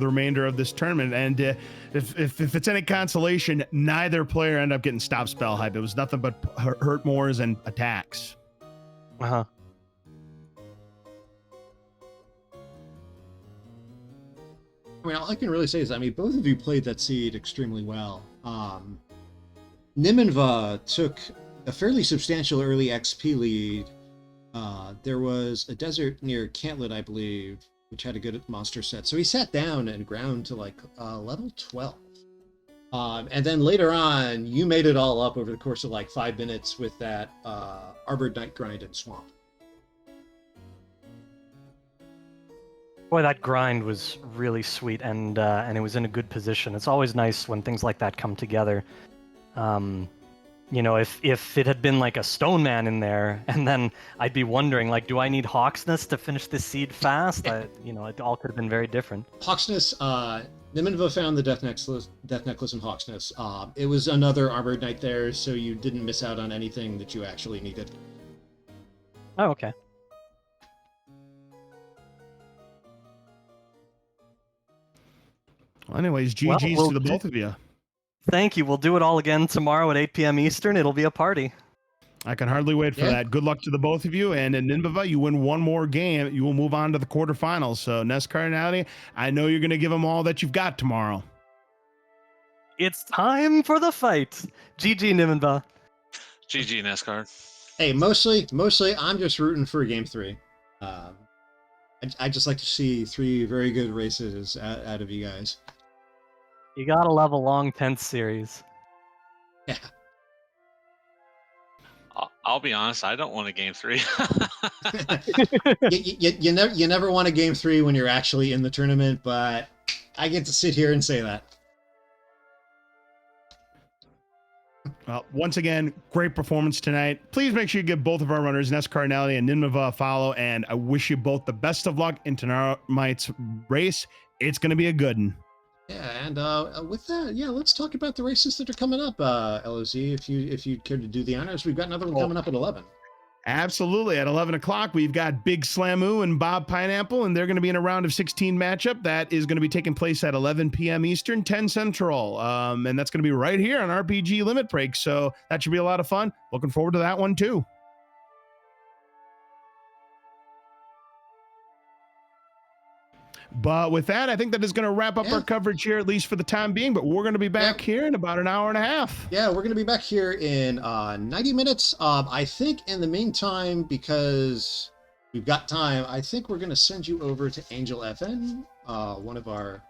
Speaker 1: remainder of this tournament. And if it's any consolation, neither player ended up getting stop spell hype. It was nothing but hurt mores and attacks.
Speaker 4: Uh-huh.
Speaker 2: I mean, all I can really say is, both of you played that seed extremely well. Nimanva took a fairly substantial early XP lead. There was a desert near Cantlin, I believe, which had a good monster set. So he sat down and ground to level 12. And then later on, you made it all up over the course of 5 minutes with that Armored Knight grind in Swamp.
Speaker 4: Boy, that grind was really sweet, and it was in a good position. It's always nice when things like that come together. If it had been like a stone man in there, and then I'd be wondering, do I need Hawksness to finish this seed fast? It all could have been very different.
Speaker 2: Hawksness, Nimanva found the death necklace in Hawksness. It was another Armored Knight there, so you didn't miss out on anything that you actually needed.
Speaker 4: Oh, okay.
Speaker 1: Well, anyways, GG's to the both of you.
Speaker 4: Thank you. We'll do it all again tomorrow at 8 p.m. Eastern. It'll be a party.
Speaker 1: I can hardly wait for that. Good luck to the both of you. And in Nimanva, you win one more game, you will move on to the quarterfinals. So, NESCardinality, I know you're going to give them all that you've got tomorrow.
Speaker 4: It's time for the fight. GG, Nimanva.
Speaker 3: GG, NESCard.
Speaker 2: Hey, mostly, I'm just rooting for game 3. I just like to see 3 very good races out of you guys.
Speaker 4: You gotta love a long, tense series.
Speaker 2: Yeah.
Speaker 3: I'll be honest, I don't want a game 3.
Speaker 2: you never want a game 3 when you're actually in the tournament, but I get to sit here and say that.
Speaker 1: Well, once again, great performance tonight. Please make sure you give both of our runners, NESCardinality and Nimanva, a follow, and I wish you both the best of luck in tonight's race. It's going to be a good one.
Speaker 2: Yeah, and with that, let's talk about the races that are coming up, LOZ, if you'd care to do the honors. We've got another one coming up at 11.
Speaker 1: Absolutely. At 11 o'clock, we've got Big Slamu and Bob Pineapple, and they're going to be in a round of 16 matchup. That is going to be taking place at 11 p.m. Eastern, 10 Central. And that's going to be right here on RPG Limit Break. So that should be a lot of fun. Looking forward to that one, too. But with that, I think that is going to wrap up our coverage here, at least for the time being. But we're going to be back here in about an hour and a half.
Speaker 2: Yeah, we're going to be back here in 90 minutes. I think in the meantime, because we've got time, I think we're going to send you over to Angel FN, one of our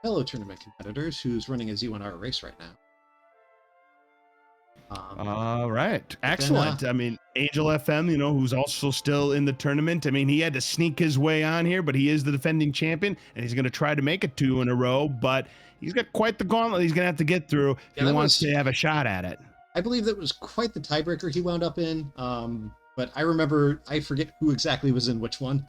Speaker 2: fellow tournament competitors who's running a Z1R race right now.
Speaker 1: All right. Excellent. I mean, Angel FM, who's also still in the tournament. I mean, he had to sneak his way on here, but he is the defending champion, and he's going to try to make it 2 in a row, but he's got quite the gauntlet he's going to have to get through if he wants to have a shot at it.
Speaker 2: I believe that was quite the tiebreaker he wound up in, but I forget who exactly was in which one.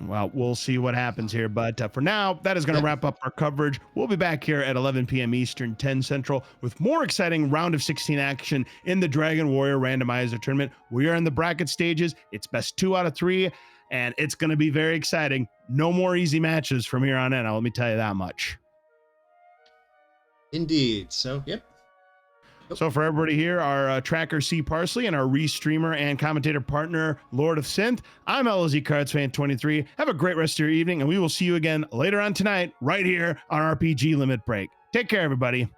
Speaker 1: Well, we'll see what happens here. But for now, that is going to wrap up our coverage. We'll be back here at 11 p.m. Eastern, 10 Central, with more exciting round of 16 action in the Dragon Warrior Randomizer tournament. We are in the bracket stages. It's best 2 out of 3, and it's going to be very exciting. No more easy matches from here on in. Let me tell you that much.
Speaker 2: Indeed. So, yep.
Speaker 1: So for everybody here, our tracker C Parsley and our restreamer and commentator partner, Lord of Synth, I'm LZ Cards Fan 23. Have a great rest of your evening, and we will see you again later on tonight, right here on RPG Limit Break. Take care, everybody.